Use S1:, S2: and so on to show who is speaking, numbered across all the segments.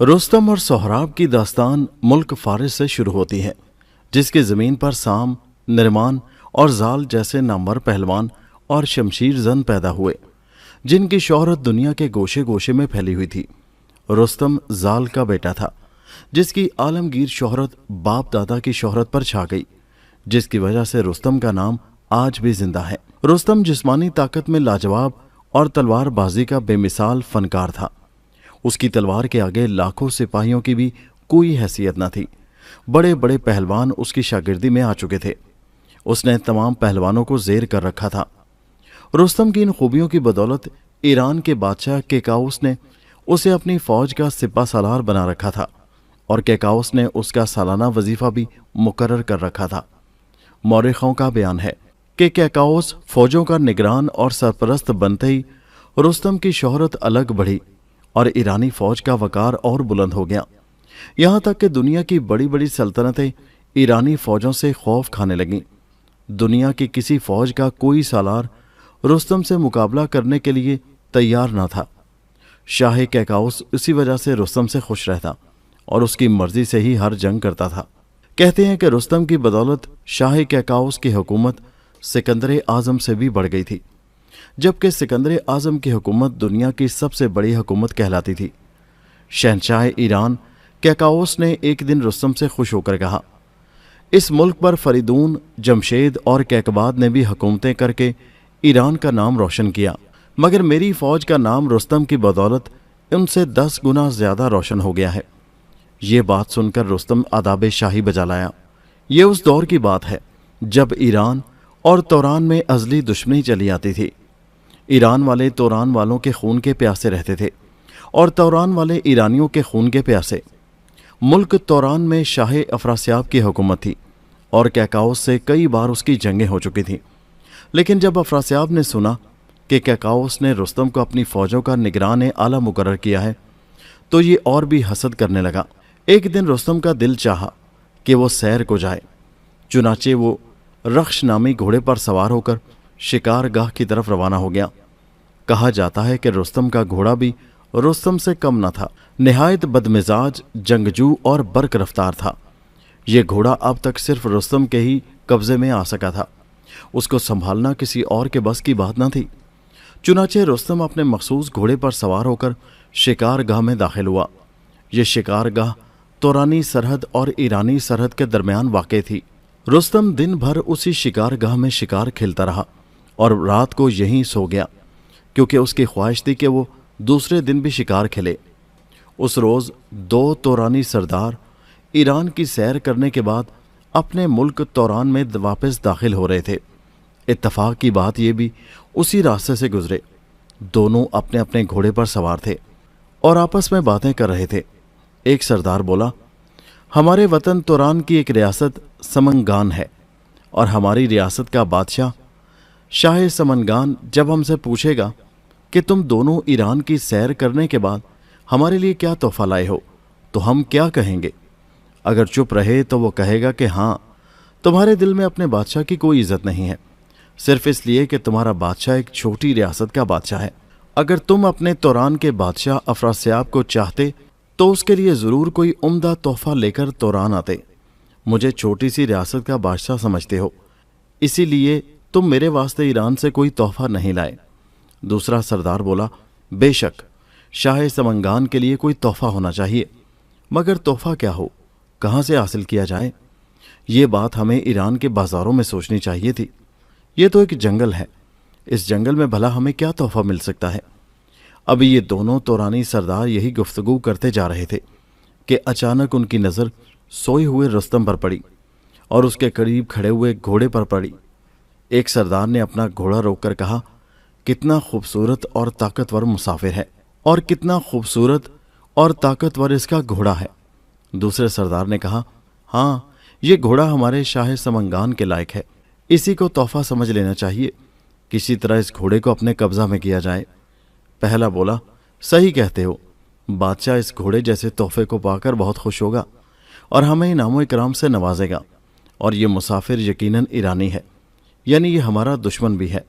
S1: रुस्तम और सोहराब की दास्तान मुल्क फारिस से शुरू होती है, जिसकी ज़मीन पर साम, निर्मान और जाल जैसे नामवर पहलवान और शमशीर जन पैदा हुए, जिनकी शोहरत दुनिया के गोशे गोशे में फैली हुई थी। रुस्तम जाल का बेटा था, जिसकी आलमगीर शोहरत बाप दादा की शोहरत पर छा गई, जिसकी वजह से रुस्तम का नाम आज भी जिंदा है। रुस्तम जिस्मानी ताकत में लाजवाब और तलवारबाजी का बेमिसाल फनकार था। उसकी तलवार के आगे लाखों सिपाहियों की भी कोई हैसियत न थी। बड़े बड़े पहलवान उसकी शागिर्दी में आ चुके थे। उसने तमाम पहलवानों को जेर कर रखा था। रुस्तम की इन खूबियों की बदौलत ईरान के बादशाह केकाउस ने उसे अपनी फौज का सिपा सालार बना रखा था और केकाउस ने उसका सालाना वजीफा भी मुकर्रर कर रखा था। मौरखों का बयान है कि केकाउस फौजों का निगरान और सरपरस्त बनते ही रुस्तम की शोहरत अलग बढ़ी और ईरानी फौज का वकार और बुलंद हो गया। यहाँ तक कि दुनिया की बड़ी बड़ी सल्तनतें ईरानी फौजों से खौफ खाने लगीं। दुनिया की किसी फौज का कोई सालार रुस्तम से मुकाबला करने के लिए तैयार न था। शाह केकाउस इसी वजह से रुस्तम से खुश रहता और उसकी मर्जी से ही हर जंग करता था। कहते हैं कि रुस्तम की बदौलत शाह केकाउस की हुकूमत सिकंदर आज़म से भी बढ़ गई थी, जबकि सिकंदर आज़म की हुकूमत दुनिया की सबसे बड़ी हुकूमत कहलाती थी। शहंशाह ईरान केकाउस ने एक दिन रुस्तम से खुश होकर कहा, इस मुल्क पर फरीदून, जमशेद और कैकबाद ने भी हुकूमतें करके ईरान का नाम रोशन किया, मगर मेरी फौज का नाम रुस्तम की बदौलत उनसे 10 गुना ज्यादा रोशन हो गया है। ये बात सुनकर रुस्तम आदाब शाही बजा लाया। ये उस दौर की बात है जब ईरान और तौरान में अजली दुश्मनी चली आती थी। ईरान वाले तौरान वालों के खून के प्यासे रहते थे और तौरान वाले ईरानियों के खून के प्यासे। मुल्क तौरान में शाह अफरासियाब की हुकूमत थी और कैकाउस से कई बार उसकी जंगें हो चुकी थीं। लेकिन जब अफरासियाब ने सुना कि कैकाउस ने रुस्तम को अपनी फौजों का निगरान आला मुकर्रर किया है, तो ये और भी हसद करने लगा। एक दिन रुस्तम का दिल चाहा कि वो सैर को जाए। चुनाचे वो रख्श नामी घोड़े पर सवार होकर शिकार गाह की तरफ रवाना हो गया। कहा जाता है कि रुस्तम का घोड़ा भी रुस्तम से कम न था। निहायत बदमिजाज, जंगजू और बर्क रफ्तार था। ये घोड़ा अब तक सिर्फ रुस्तम के ही कब्जे में आ सका था। उसको संभालना किसी और के बस की बात न थी। चुनाचे रुस्तम अपने मखसूस घोड़े पर सवार होकर शिकार गाह में दाखिल हुआ। ये शिकार गाह तौरानी सरहद और ईरानी सरहद के दरमियान वाक़ थी। रुस्तम दिन भर उसी शिकार गाह में शिकार खेलता रहा और रात को यहीं सो गया, क्योंकि उसकी ख्वाहिश थी कि वो दूसरे दिन भी शिकार खेले। उस रोज़ 2 तौरानी सरदार ईरान की सैर करने के बाद अपने मुल्क तौरान में वापस दाखिल हो रहे थे। इत्तफाक की बात यह भी उसी रास्ते से गुजरे। दोनों अपने अपने घोड़े पर सवार थे और आपस में बातें कर रहे थे। एक सरदार बोला, हमारे वतन तौरान की एक रियासत समंगान है और हमारी रियासत का बादशाह शाह समंगान जब हमसे पूछेगा कि तुम दोनों ईरान की सैर करने के बाद हमारे लिए क्या तोहफा लाए हो, तो हम क्या कहेंगे? अगर चुप रहे तो वो कहेगा कि हाँ, तुम्हारे दिल में अपने बादशाह की कोई इज्जत नहीं है, सिर्फ इसलिए कि तुम्हारा बादशाह एक छोटी रियासत का बादशाह है। अगर तुम अपने तौरान के बादशाह अफरासियाब को चाहते तो उसके लिए ज़रूर कोई उम्दा तोहफा लेकर तौरान आते। मुझे छोटी सी रियासत का बादशाह समझते हो, इसीलिए तुम मेरे वास्ते ईरान से कोई तोहफा नहीं लाए। दूसरा सरदार बोला, बेशक शाह समंगान के लिए कोई तोहफा होना चाहिए, मगर तोहफा क्या हो, कहाँ से हासिल किया जाए, ये बात हमें ईरान के बाज़ारों में सोचनी चाहिए थी। ये तो एक जंगल है, इस जंगल में भला हमें क्या तोहफा मिल सकता है। अभी ये दोनों तौरानी सरदार यही गुफ्तगू करते जा रहे थे कि अचानक उनकी नज़र सोए हुए रुस्तम पर पड़ी और उसके करीब खड़े हुए घोड़े पर पड़ी। एक सरदार ने अपना घोड़ा रोककर कहा, कितना खूबसूरत और ताकतवर मुसाफिर है और कितना खूबसूरत और ताकतवर इसका घोड़ा है। दूसरे सरदार ने कहा, हाँ, ये घोड़ा हमारे शाह समंगान के लायक है, इसी को तोहफा समझ लेना चाहिए। किसी तरह इस घोड़े को अपने कब्जा में किया जाए। पहला बोला, सही कहते हो, बादशाह इस घोड़े जैसे तोहफे को पाकर बहुत खुश होगा और हमें इनाम इकराम से नवाजेगा, और ये मुसाफिर यकीनन ईरानी है, यानी ये हमारा दुश्मन भी है।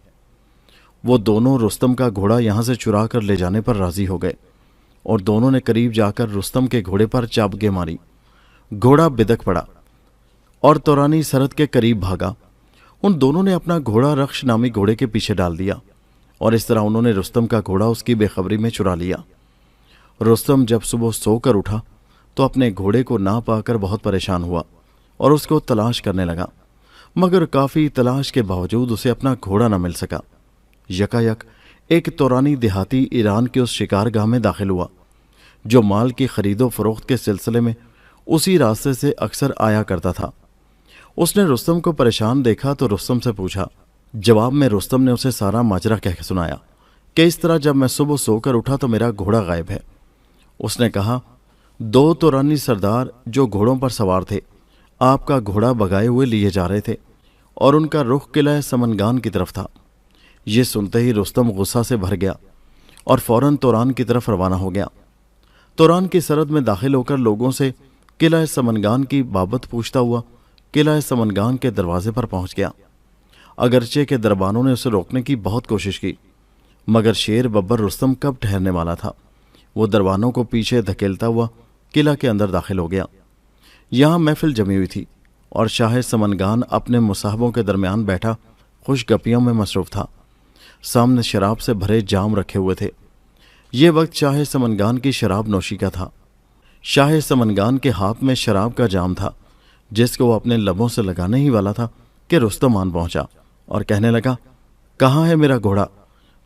S1: वो दोनों रुस्तम का घोड़ा यहाँ से चुरा कर ले जाने पर राजी हो गए और दोनों ने करीब जाकर रुस्तम के घोड़े पर चाबुकें मारी। घोड़ा बिदक पड़ा और तोरानी सरहद के करीब भागा। उन दोनों ने अपना घोड़ा रक्ष नामी घोड़े के पीछे डाल दिया और इस तरह उन्होंने रुस्तम का घोड़ा उसकी बेखबरी में चुरा लिया। रुस्तम जब सुबह सोकर उठा तो अपने घोड़े को ना पाकर बहुत परेशान हुआ और उसको तलाश करने लगा, मगर काफ़ी तलाश के बावजूद उसे अपना घोड़ा न मिल सका। यकायक एक तोरानी देहाती ईरान के उस शिकारगाह में दाखिल हुआ जो माल की खरीदो फरोख्त के सिलसिले में उसी रास्ते से अक्सर आया करता था। उसने रुस्तम को परेशान देखा तो रुस्तम से पूछा। जवाब में रुस्तम ने उसे सारा माजरा कह के सुनाया कि इस तरह जब मैं सुबह सोकर उठा तो मेरा घोड़ा गायब है। उसने कहा, 2 तोरानी सरदार जो घोड़ों पर सवार थे आपका घोड़ा भगाए हुए लिए जा रहे थे और उनका रुख किला समनगान की तरफ था। ये सुनते ही रुस्तम गुस्सा से भर गया और फौरन तोरान की तरफ रवाना हो गया। तोरान की सरहद में दाखिल होकर लोगों से किला समनगान की बाबत पूछता हुआ किला समनगान के दरवाजे पर पहुंच गया। अगरचे के दरबानों ने उसे रोकने की बहुत कोशिश की, मगर शेर बब्बर रुस्तम कब ठहरने वाला था। वो दरबानों को पीछे धकेलता हुआ किला के अंदर दाखिल हो गया। यहाँ महफिल जमी हुई थी और शाह समनगान अपने मुसाहबों के दरमियान बैठा खुशगपियों में मसरूफ था। सामने शराब से भरे जाम रखे हुए थे। ये वक्त शाह समनगान की शराब नोशी का था। शाह समनगान के हाथ में शराब का जाम था जिसको वो अपने लबों से लगाने ही वाला था कि रुस्तम आन पहुंचा और कहने लगा, कहाँ है मेरा घोड़ा?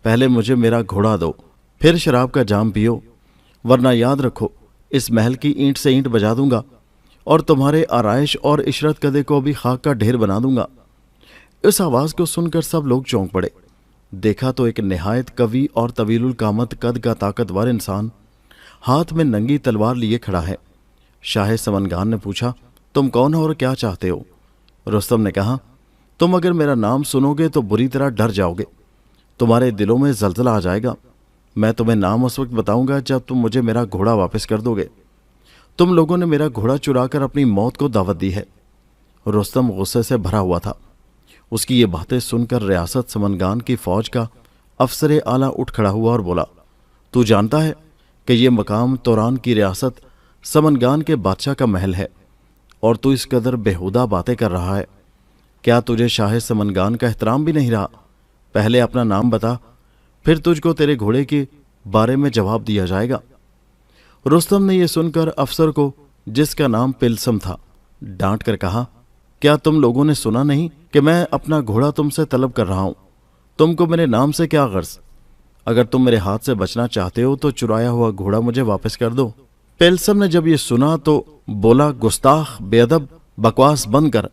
S1: पहले मुझे मेरा घोड़ा दो, फिर शराब का जाम पियो, वरना याद रखो इस महल की ईंट से ईंट बजा दूंगा और तुम्हारे आराइश और इशरत कदे को भी खाक का ढेर बना दूंगा। इस आवाज़ को सुनकर सब लोग चौंक पड़े। देखा तो एक निहायत कवि और तवीलुल कामत कद का ताकतवर इंसान हाथ में नंगी तलवार लिए खड़ा है। शाह समनगान ने पूछा, तुम कौन हो और क्या चाहते हो? रुस्तम ने कहा, तुम अगर मेरा नाम सुनोगे तो बुरी तरह डर जाओगे, तुम्हारे दिलों में जलजला आ जाएगा। मैं तुम्हें नाम उस वक्त बताऊंगा जब तुम मुझे मेरा घोड़ा वापस कर दोगे। तुम लोगों ने मेरा घोड़ा चुराकर अपनी मौत को दावत दी है। रुस्तम गुस्से से भरा हुआ था। उसकी ये बातें सुनकर रियासत समनगान की फौज का अफसर आला उठ खड़ा हुआ और बोला, तू जानता है कि यह मकाम तोरान की रियासत समनगान के बादशाह का महल है और तू इस कदर बेहुदा बातें कर रहा है। क्या तुझे शाह समनगान का एहतराम भी नहीं रहा? पहले अपना नाम बता, फिर तुझको तेरे घोड़े के बारे में जवाब दिया जाएगा। रुस्तम ने यह सुनकर अफसर को, जिसका नाम पिलसम था, डांट कर कहा, क्या तुम लोगों ने सुना नहीं कि मैं अपना घोड़ा तुमसे तलब कर रहा हूं? तुमको मेरे नाम से क्या गर्ज? अगर तुम मेरे हाथ से बचना चाहते हो तो चुराया हुआ घोड़ा मुझे वापस कर दो। पिलसम ने जब ये सुना तो बोला, गुस्ताख, बेअदब, बकवास बंद कर।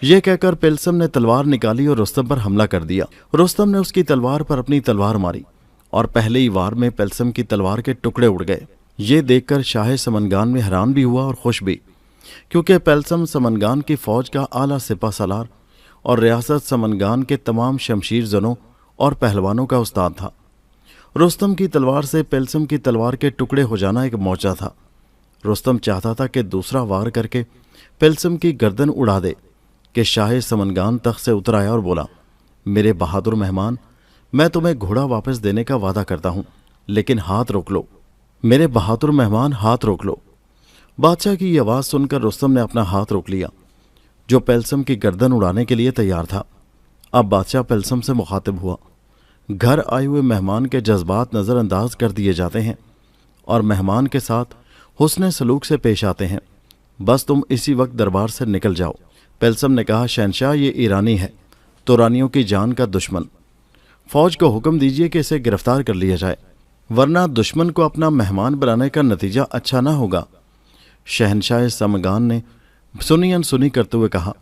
S1: यह कहकर पिलसम ने तलवार निकाली और रुस्तम पर हमला कर दिया। रुस्तम ने उसकी तलवार पर अपनी तलवार मारी और पहले ही वार में पिलसम की तलवार के टुकड़े उड़ गए। ये देखकर शाह समनगान में हैरान भी हुआ और खुश भी, क्योंकि पिलसम समनगान की फौज का आला सिपा सलार और रियासत समनगान के तमाम शमशीर जनों और पहलवानों का उस्ताद था। रुस्तम की तलवार से पिलसम की तलवार के टुकड़े हो जाना एक मौजा था। रुस्तम चाहता था कि दूसरा वार करके पिलसम की गर्दन उड़ा दे कि शाह समनगान तख्त से उतर आया और बोला, मेरे बहादुर मेहमान, मैं तुम्हें घोड़ा वापस देने का वादा करता हूँ, लेकिन हाथ रोक लो। मेरे बहादुर मेहमान, हाथ रोक लो। बादशाह की यह आवाज़ सुनकर रुस्तम ने अपना हाथ रोक लिया, जो पिलसम की गर्दन उड़ाने के लिए तैयार था। अब बादशाह पिलसम से मुखातिब हुआ, घर आए हुए मेहमान के जज्बात नज़रअंदाज कर दिए जाते हैं और मेहमान के साथ हुस्न सलूक से पेश आते हैं। बस तुम इसी वक्त दरबार से निकल जाओ। पिलसम ने कहा, शहनशाह, ये ईरानी है, तोरानियों की जान का दुश्मन। फौज को हुक्म दीजिए कि इसे गिरफ्तार कर लिया जाए, वरना दुश्मन को अपना मेहमान बनाने का नतीजा अच्छा ना होगा। शहनशाह समगान ने सुनी अनसुनी करते हुए कहा,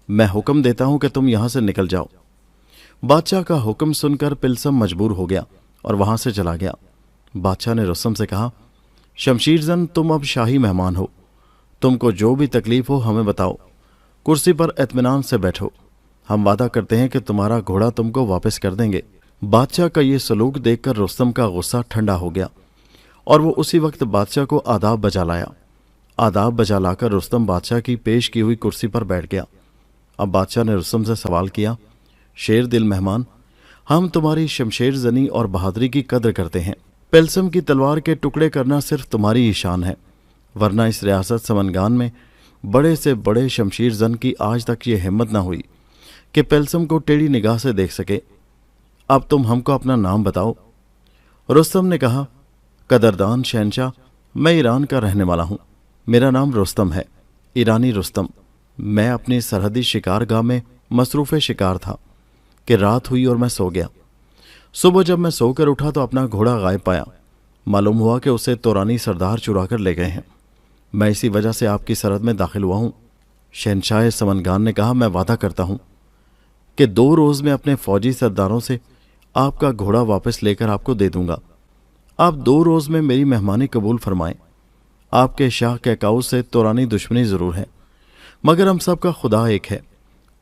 S1: मैं हुक्म देता हूं कि तुम यहां से निकल जाओ। बादशाह का हुक्म सुनकर पिलसम मजबूर हो गया और वहां से चला गया। बादशाह ने रुस्तम से कहा, शमशीरजन, तुम अब शाही मेहमान हो, तुमको जो भी तकलीफ हो हमें बताओ, कुर्सी पर इत्मीनान से बैठो, हम वादा करते हैं कि तुम्हारा घोड़ा तुमको वापस कर देंगे। बादशाह का ये सलूक देखकर रुस्तम का गुस्सा ठंडा हो गया और वो उसी वक्त बादशाह को आदाब बजा लाया। आदाब बजा लाकर रुस्तम बादशाह की पेश की हुई कुर्सी पर बैठ गया। अब बादशाह ने रुस्तम से सवाल किया, शेर दिल मेहमान, हम तुम्हारी शमशेर जनी और बहादुरी की कदर करते हैं। पेलसम की तलवार के टुकड़े करना सिर्फ तुम्हारी ही शान है, वरना इस रियासत समनगान में बड़े से बड़े शमशीर जन की आज तक ये हिम्मत ना हुई कि पेलसम को टेढ़ी निगाह से देख सके। अब तुम हमको अपना नाम बताओ। रुस्तम ने कहा, कदरदान शहनशाह, मैं ईरान का रहने वाला हूँ। मेरा नाम रुस्तम है, ईरानी रुस्तम। मैं अपनी सरहदी शिकारगाह में मसरूफ़ शिकार था कि रात हुई और मैं सो गया। सुबह जब मैं सोकर उठा तो अपना घोड़ा गायब पाया। मालूम हुआ कि उसे तोरानी सरदार चुरा कर ले गए हैं। मैं इसी वजह से आपकी सरहद में दाखिल हुआ हूँ। शहनशाह समनगान ने कहा, मैं वादा करता हूँ कि 2 रोज़ में अपने फौजी सरदारों से आपका घोड़ा वापस लेकर आपको दे दूंगा। आप 2 रोज़ में मेरी मेहमानी कबूल फरमाएं। आपके शाह कैकाउस से तोरानी दुश्मनी ज़रूर है, मगर हम सब का खुदा एक है।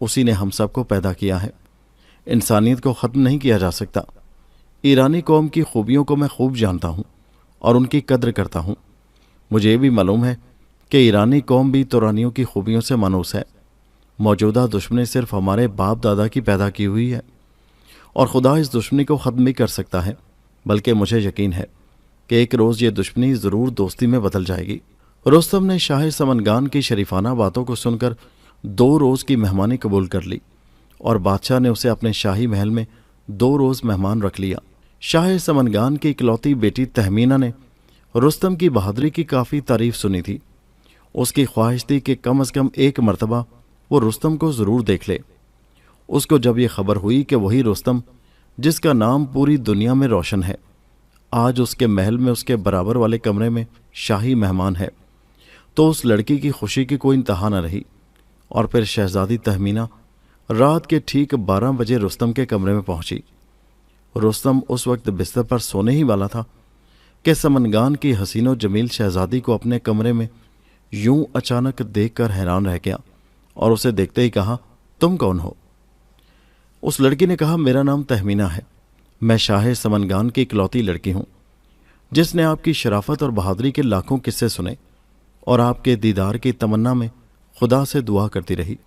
S1: उसी ने हम सब को पैदा किया है। इंसानियत को ख़त्म नहीं किया जा सकता। ईरानी कौम की खूबियों को मैं खूब जानता हूँ और उनकी कद्र करता हूँ। मुझे ये भी मालूम है कि ईरानी कौम भी तोरानियों की खूबियों से मानूस है। मौजूदा दुश्मनी सिर्फ हमारे बाप दादा की पैदा की हुई है और खुदा इस दुश्मनी को ख़त्म भी कर सकता है। बल्कि मुझे यकीन है कि एक रोज़ ये दुश्मनी ज़रूर दोस्ती में बदल जाएगी। रुस्तम ने शाह समनगान की शरीफाना बातों को सुनकर 2 रोज़ की मेहमानी कबूल कर ली और बादशाह ने उसे अपने शाही महल में 2 रोज़ मेहमान रख लिया। शाह समनगान की इकलौती बेटी तहमीना ने रुस्तम की बहादुरी की काफ़ी तारीफ़ सुनी थी। उसकी ख्वाहिश थी कि कम से कम एक मरतबा वो रुस्तम को ज़रूर देख ले। उसको जब ये खबर हुई कि वही रुस्तम जिसका नाम पूरी दुनिया में रोशन है, आज उसके महल में उसके बराबर वाले कमरे में शाही मेहमान है, तो उस लड़की की खुशी की कोई इंतहा न रही। और फिर शहजादी तहमीना रात के ठीक 12 बजे रुस्तम के कमरे में पहुंची। रुस्तम उस वक्त बिस्तर पर सोने ही वाला था कि समनगान की हसीनो जमील शहजादी को अपने कमरे में यूं अचानक देखकर हैरान रह गया और उसे देखते ही कहा, तुम कौन हो? उस लड़की ने कहा, मेरा नाम तहमीना है। मैं शाह समनगान की इकलौती लड़की हूँ जिसने आपकी शराफत और बहादुरी के लाखों किस्से सुने और आपके दीदार की तमन्ना में खुदा से दुआ करती रही।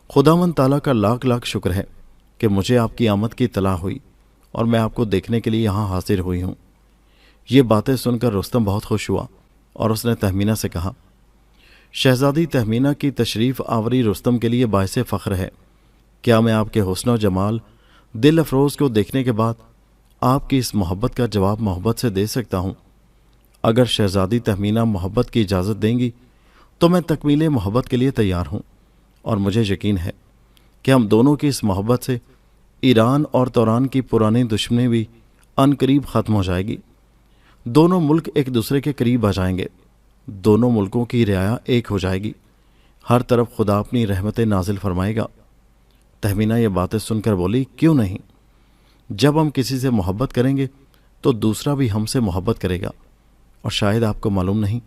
S1: खुदावंद ताला का लाख लाख शुक्र है कि मुझे आपकी आमद की इत्तला हुई और मैं आपको देखने के लिए यहाँ हाजिर हुई हूँ। ये बातें सुनकर रुस्तम बहुत खुश हुआ और उसने तहमीना से कहा, शहजादी तहमीना की तशरीफ़ आवरी रुस्तम के लिए बायसे फ़ख्र है। क्या मैं आपके हुस्न और जमाल दिल अफरोज़ को देखने के बाद आपकी इस मोहब्बत का जवाब मोहब्बत से दे सकता हूँ? अगर शहजादी तहमीना मोहब्बत की इजाज़त देंगी तो मैं तकमीले मोहब्बत के लिए तैयार हूँ और मुझे यकीन है कि हम दोनों की इस मोहब्बत से ईरान और तौरान की पुरानी दुश्मनी भी अनकरीब ख़त्म हो जाएगी। दोनों मुल्क एक दूसरे के करीब आ जाएंगे। दोनों मुल्कों की रियाया एक हो जाएगी। हर तरफ खुदा अपनी रहमतें नाजिल फरमाएगा। तहमीना ये बातें सुनकर बोली, क्यों नहीं? जब हम किसी से मोहब्बत करेंगे तो दूसरा भी हमसे मोहब्बत करेगा। और शायद आपको मालूम नहीं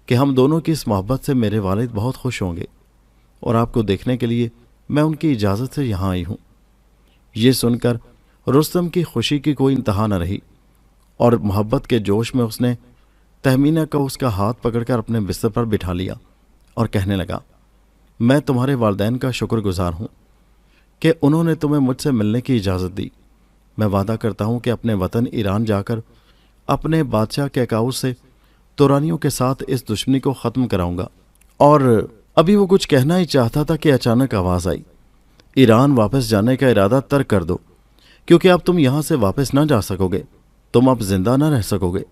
S1: कि हम दोनों की इस मोहब्बत से मेरे वालिद बहुत खुश होंगे और आपको देखने के लिए मैं उनकी इजाज़त से यहाँ आई हूँ। ये सुनकर रुस्तम की खुशी की कोई इंतहा न रही और मोहब्बत के जोश में उसने तहमीना का उसका हाथ पकड़कर अपने बिस्तर पर बिठा लिया और कहने लगा, मैं तुम्हारे वालिदैन का शुक्रगुजार हूँ कि उन्होंने तुम्हें मुझसे मिलने की इजाज़त दी। मैं वादा करता हूँ कि अपने वतन ईरान जाकर अपने बादशाह कैकाउस से तुरानियों के साथ इस दुश्मनी को ख़त्म कराऊंगा। और अभी वो कुछ कहना ही चाहता था कि अचानक आवाज़ आई, ईरान वापस जाने का इरादा तर्क कर दो, क्योंकि अब तुम यहाँ से वापस ना जा सकोगे। तुम अब जिंदा ना रह सकोगे।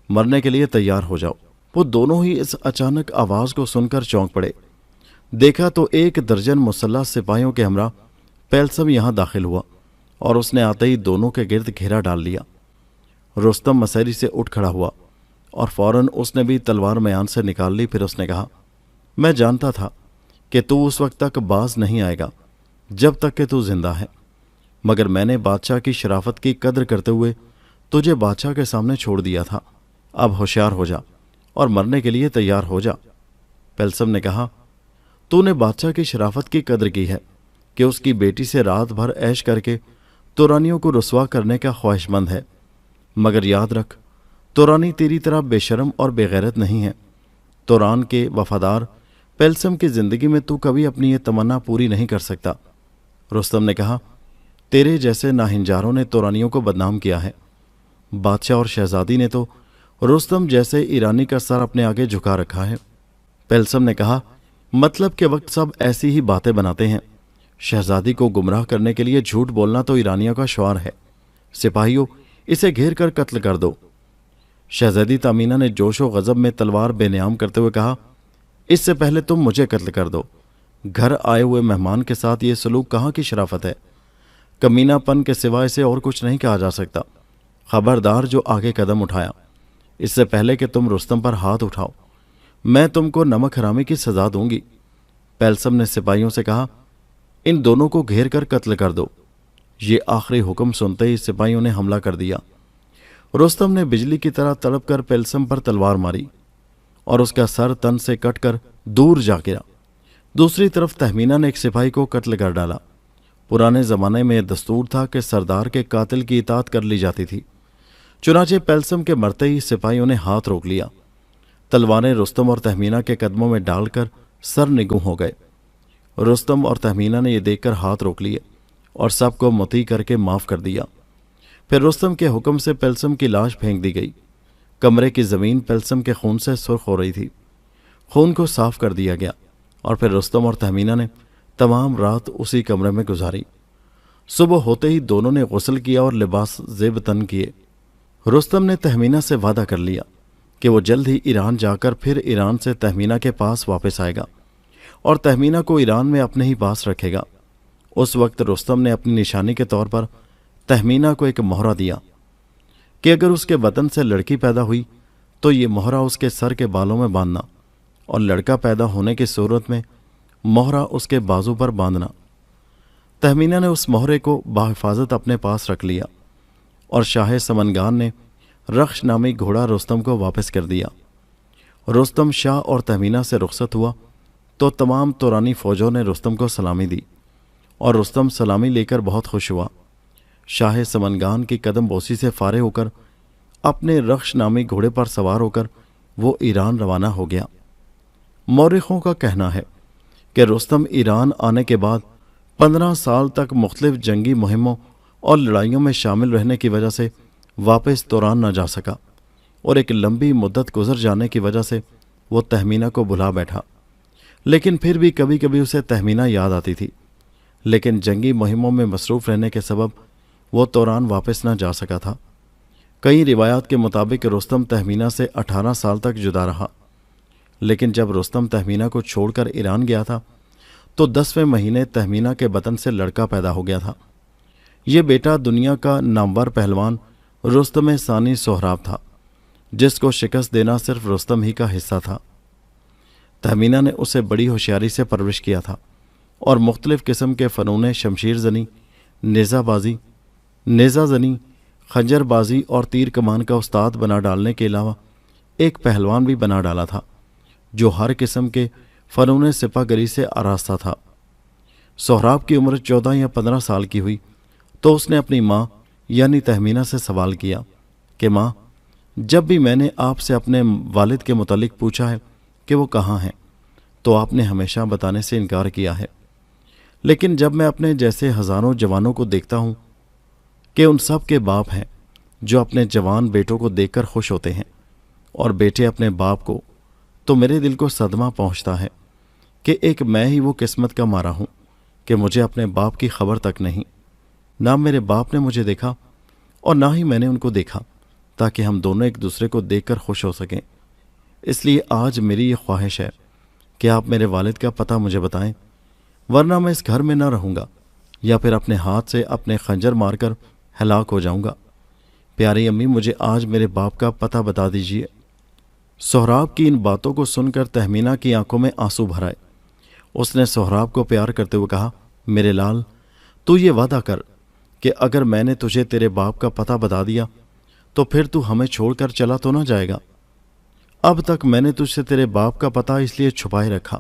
S1: मरने के लिए तैयार हो जाओ। वो दोनों ही इस अचानक आवाज़ को सुनकर चौंक पड़े। देखा तो 1 दर्जन मुसल्लह सिपाहियों के हमरा पेलसम यहाँ दाखिल हुआ और उसने आते ही दोनों के गिर्द घेरा डाल लिया। रुस्तम मसहरी से उठ खड़ा हुआ और फौरन उसने भी तलवार म्यान से निकाल ली। फिर उसने कहा, मैं जानता था कि तू उस वक्त तक बाज नहीं आएगा जब तक कि तू जिंदा है, मगर मैंने बादशाह की शराफत की कद्र करते हुए तुझे बादशाह के सामने छोड़ दिया था। अब होशियार हो जा और मरने के लिए तैयार हो जा। पेलसम ने कहा, तूने बादशाह की शराफत की कद्र की है कि उसकी बेटी से रात भर ऐश करके तुरानियों को रुसवा करने का ख्वाहिशमंद है, मगर याद रख, तुरानी तेरी तरह बेशरम और बेगैरत नहीं है। तुरान के वफादार पेलसम की ज़िंदगी में तू कभी अपनी ये तमन्ना पूरी नहीं कर सकता। रुस्तम ने कहा, तेरे जैसे नाहिंजारों ने तुरानियों को बदनाम किया है, بادشاہ اور شہزادی نے تو رستم جیسے ایرانی کا سر اپنے آگے جھکا رکھا ہے۔ پیلسم نے کہا، مطلب کے وقت سب ایسی ہی باتیں بناتے ہیں۔ شہزادی کو گمراہ کرنے کے لیے جھوٹ بولنا تو ایرانیوں کا شعار ہے۔ سپاہیوں، اسے گھیر کر قتل کر دو۔ شہزادی تہمینہ نے جوش و غضب میں تلوار بے نیام کرتے ہوئے کہا، اس سے پہلے تم مجھے قتل کر دو۔ گھر آئے ہوئے مہمان کے ساتھ یہ سلوک کہاں کی شرافت ہے؟ کمینہ پن کے سوائے اسے اور کچھ نہیں کہا جا سکتا۔ خبردار جو آگے قدم اٹھایا، اس سے پہلے کہ تم رستم پر ہاتھ اٹھاؤ، میں تم کو نمک حرامی کی سزا دوں گی۔ پیلسم نے سپاہیوں سے کہا، ان دونوں کو گھیر کر قتل کر دو۔ یہ آخری حکم سنتے ہی سپاہیوں نے حملہ کر دیا۔ رستم نے بجلی کی طرح تڑپ کر پیلسم پر تلوار ماری اور اس کا سر تن سے کٹ کر دور جا گرا۔ دوسری طرف تہمینہ نے ایک سپاہی کو قتل کر ڈالا۔ پرانے زمانے میں یہ دستور تھا کہ سردار کے قاتل کی اطاعت کر لی جاتی تھی۔ چنانچہ پیلسم کے مرتے ہی سپاہیوں نے ہاتھ روک لیا۔ تلواریں رستم اور تہمینہ کے قدموں میں ڈال کر سر نگوں ہو گئے۔ رستم اور تہمینہ نے یہ دیکھ کر ہاتھ روک لیے اور سب کو مطیع کر کے معاف کر دیا۔ پھر رستم کے حکم سے پیلسم کی لاش پھینک دی گئی۔ کمرے کی زمین پیلسم کے خون سے سرخ ہو رہی تھی۔ خون کو صاف کر دیا گیا اور پھر رستم اور تہمینہ نے تمام رات اسی کمرے میں گزاری۔ صبح ہوتے ہی دونوں نے غسل کیا اور لباس زیب تن کیے۔ رستم نے تہمینہ سے وعدہ کر لیا کہ وہ جلد ہی ایران جا کر پھر ایران سے تہمینہ کے پاس واپس آئے گا اور تہمینہ کو ایران میں اپنے ہی پاس رکھے گا۔ اس وقت رستم نے اپنی نشانی کے طور پر تہمینہ کو ایک مہرہ دیا کہ اگر اس کے وطن سے لڑکی پیدا ہوئی تو یہ مہرہ اس کے سر کے بالوں میں باندھنا، اور لڑکا پیدا ہونے کی صورت میں مہرہ اس کے بازو پر باندھنا۔ تہمینہ نے اس مہرے کو بحفاظت اپنے پاس رکھ لیا اور شاہ سمنگان نے رخش نامی گھوڑا رستم کو واپس کر دیا۔ رستم شاہ اور تہمینہ سے رخصت ہوا تو تمام تورانی فوجوں نے رستم کو سلامی دی اور رستم سلامی لے کر بہت خوش ہوا۔ شاہ سمنگان کی قدم بوسی سے فارغ ہو کر اپنے رخش نامی گھوڑے پر سوار ہو کر وہ ایران روانہ ہو گیا۔ مورخوں کا کہنا ہے کہ رستم ایران آنے کے بعد 15 سال تک مختلف جنگی مہموں اور لڑائیوں میں شامل رہنے کی وجہ سے واپس توران نہ جا سکا اور ایک لمبی مدت گزر جانے کی وجہ سے وہ تہمینہ کو بھلا بیٹھا، لیکن پھر بھی کبھی کبھی اسے تہمینہ یاد آتی تھی۔ لیکن جنگی مہموں میں مصروف رہنے کے سبب وہ توران واپس نہ جا سکا تھا۔ کئی روایات کے مطابق رستم تہمینہ سے 18 سال تک جدا رہا، لیکن جب رستم تہمینہ کو چھوڑ کر ایران گیا تھا تو 10ویں مہینے تہمینہ کے بطن سے لڑکا پیدا ہو گیا تھا۔ یہ بیٹا دنیا کا نامور پہلوان رستم ثانی سہراب تھا، جس کو شکست دینا صرف رستم ہی کا حصہ تھا۔ تہمینہ نے اسے بڑی ہوشیاری سے پرورش کیا تھا اور مختلف قسم کے فنون شمشیر زنی، نیزہ زنی، خنجر بازی اور تیر کمان کا استاد بنا ڈالنے کے علاوہ ایک پہلوان بھی بنا ڈالا تھا جو ہر قسم کے فنون سپہ گری سے آراستہ تھا۔ سہراب کی عمر 14 یا 15 سال کی ہوئی تو اس نے اپنی ماں یعنی تہمینہ سے سوال کیا کہ ماں، جب بھی میں نے آپ سے اپنے والد کے متعلق پوچھا ہے کہ وہ کہاں ہیں تو آپ نے ہمیشہ بتانے سے انکار کیا ہے، لیکن جب میں اپنے جیسے ہزاروں جوانوں کو دیکھتا ہوں کہ ان سب کے باپ ہیں جو اپنے جوان بیٹوں کو دیکھ کر خوش ہوتے ہیں اور بیٹے اپنے باپ کو، تو میرے دل کو صدمہ پہنچتا ہے کہ ایک میں ہی وہ قسمت کا مارا ہوں کہ مجھے اپنے باپ کی خبر تک نہیں۔ نہ میرے باپ نے مجھے دیکھا اور نہ ہی میں نے ان کو دیکھا تاکہ ہم دونوں ایک دوسرے کو دیکھ کر خوش ہو سکیں۔ اس لیے آج میری یہ خواہش ہے کہ آپ میرے والد کا پتہ مجھے بتائیں، ورنہ میں اس گھر میں نہ رہوں گا یا پھر اپنے ہاتھ سے اپنے خنجر مار کر ہلاک ہو جاؤں گا۔ پیاری امی، مجھے آج میرے باپ کا پتہ بتا دیجیے۔ سہراب کی ان باتوں کو سن کر تہمینہ کی آنکھوں میں آنسو بھر آئے۔ اس نے سہراب کو پیار کرتے ہوئے کہا، میرے لال، تو یہ وعدہ کر کہ اگر میں نے تجھے تیرے باپ کا پتہ بتا دیا تو پھر تو ہمیں چھوڑ کر چلا تو نہ جائے گا۔ اب تک میں نے تجھ سے تیرے باپ کا پتہ اس لیے چھپائے رکھا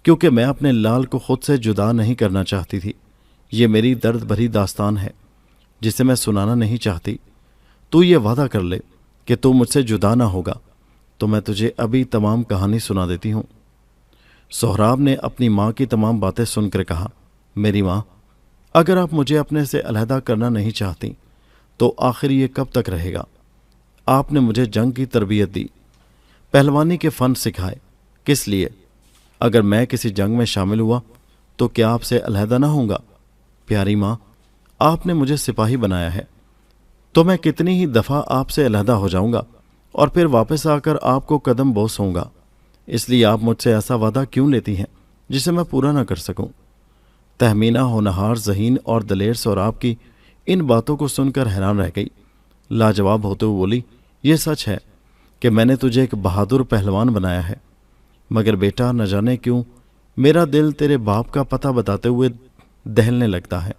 S1: کیونکہ میں اپنے لال کو خود سے جدا نہیں کرنا چاہتی تھی۔ یہ میری درد بھری داستان ہے جسے میں سنانا نہیں چاہتی۔ تو یہ وعدہ کر لے کہ تو مجھ سے جدا نہ ہوگا تو میں تجھے ابھی تمام کہانی سنا دیتی ہوں۔ سہراب نے اپنی ماں کی تمام باتیں سن کر کہا، میری ماں، اگر آپ مجھے اپنے سے علیحدہ کرنا نہیں چاہتی تو آخر یہ کب تک رہے گا؟ آپ نے مجھے جنگ کی تربیت دی، پہلوانی کے فن سکھائے، کس لیے؟ اگر میں کسی جنگ میں شامل ہوا تو کیا آپ سے علیحدہ نہ ہوں گا؟ پیاری ماں، آپ نے مجھے سپاہی بنایا ہے تو میں کتنی ہی دفعہ آپ سے علیحدہ ہو جاؤں گا اور پھر واپس آ کر آپ کو قدم بوس ہوں گا، اس لیے آپ مجھ سے ایسا وعدہ کیوں لیتی ہیں جسے میں پورا نہ کر سکوں؟ تہمینہ ہونہار، ذہین اور دلیر سہراب کی ان باتوں کو سن کر حیران رہ گئی۔ لاجواب ہوتے ہوئے بولی، یہ سچ ہے کہ میں نے تجھے ایک بہادر پہلوان بنایا ہے، مگر بیٹا نہ جانے کیوں میرا دل تیرے باپ کا پتہ بتاتے ہوئے دہلنے لگتا ہے۔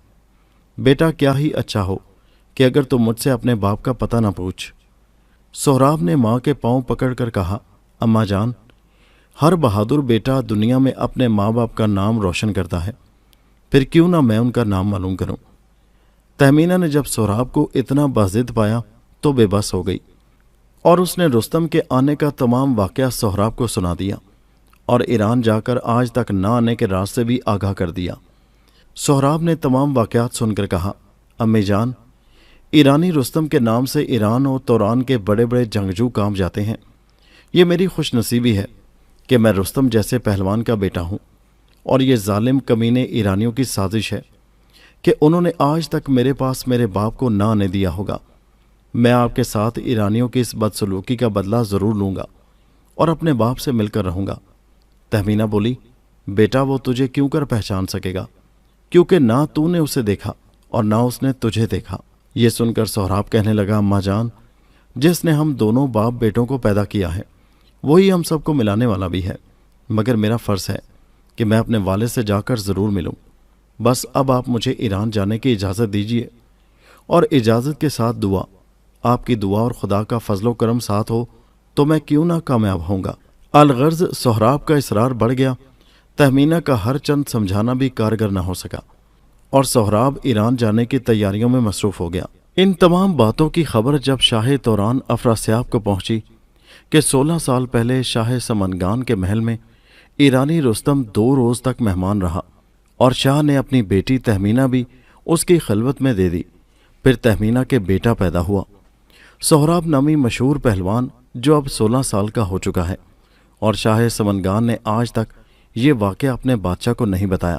S1: بیٹا کیا ہی اچھا ہو کہ اگر تم مجھ سے اپنے باپ کا پتہ نہ پوچھ۔ سہراب نے ماں کے پاؤں پکڑ کر کہا، اماں جان، ہر بہادر بیٹا دنیا میں اپنے ماں باپ کا نام روشن کرتا ہے، پھر کیوں نہ میں ان کا نام معلوم کروں؟ تہمینہ نے جب سہراب کو اتنا باضد پایا تو بے بس ہو گئی اور اس نے رستم کے آنے کا تمام واقعہ سہراب کو سنا دیا اور ایران جا کر آج تک نہ آنے کے راز سے بھی آگاہ کر دیا۔ سہراب نے تمام واقعات سن کر کہا، امی جان، ایرانی رستم کے نام سے ایران اور توران کے بڑے بڑے جنگجو کام جاتے ہیں۔ یہ میری خوش نصیبی ہے کہ میں رستم جیسے پہلوان کا بیٹا ہوں، اور یہ ظالم کمینے ایرانیوں کی سازش ہے کہ انہوں نے آج تک میرے پاس میرے باپ کو نہ آنے دیا ہوگا۔ میں آپ کے ساتھ ایرانیوں کی اس بدسلوکی کا بدلہ ضرور لوں گا اور اپنے باپ سے مل کر رہوں گا۔ تہمینہ بولی، بیٹا وہ تجھے کیوں کر پہچان سکے گا، کیونکہ نہ تو نے اسے دیکھا اور نہ اس نے تجھے دیکھا۔ یہ سن کر سہراب کہنے لگا، اماں جان، جس نے ہم دونوں باپ بیٹوں کو پیدا کیا ہے وہی ہم سب کو ملانے والا بھی ہے، مگر میرا فرض ہے کہ میں اپنے والد سے جا کر ضرور ملوں۔ بس اب آپ مجھے ایران جانے کی اجازت دیجیے، اور اجازت کے ساتھ دعا، آپ کی دعا اور خدا کا فضل و کرم ساتھ ہو تو میں کیوں نہ کامیاب ہوں گا۔ الغرض سہراب کا اصرار بڑھ گیا، تہمینہ کا ہر چند سمجھانا بھی کارگر نہ ہو سکا اور سہراب ایران جانے کی تیاریوں میں مصروف ہو گیا۔ ان تمام باتوں کی خبر جب شاہ توران افراسیاب کو پہنچی کہ 16 سال پہلے شاہ سمنگان کے محل میں ایرانی رستم 2 روز تک مہمان رہا اور شاہ نے اپنی بیٹی تہمینہ بھی اس کی خلوت میں دے دی، پھر تہمینہ کے بیٹا پیدا ہوا، سہراب نامی مشہور پہلوان، جو اب 16 سال کا ہو چکا ہے، اور شاہ سمنگان نے آج تک یہ واقعہ اپنے بادشاہ کو نہیں بتایا۔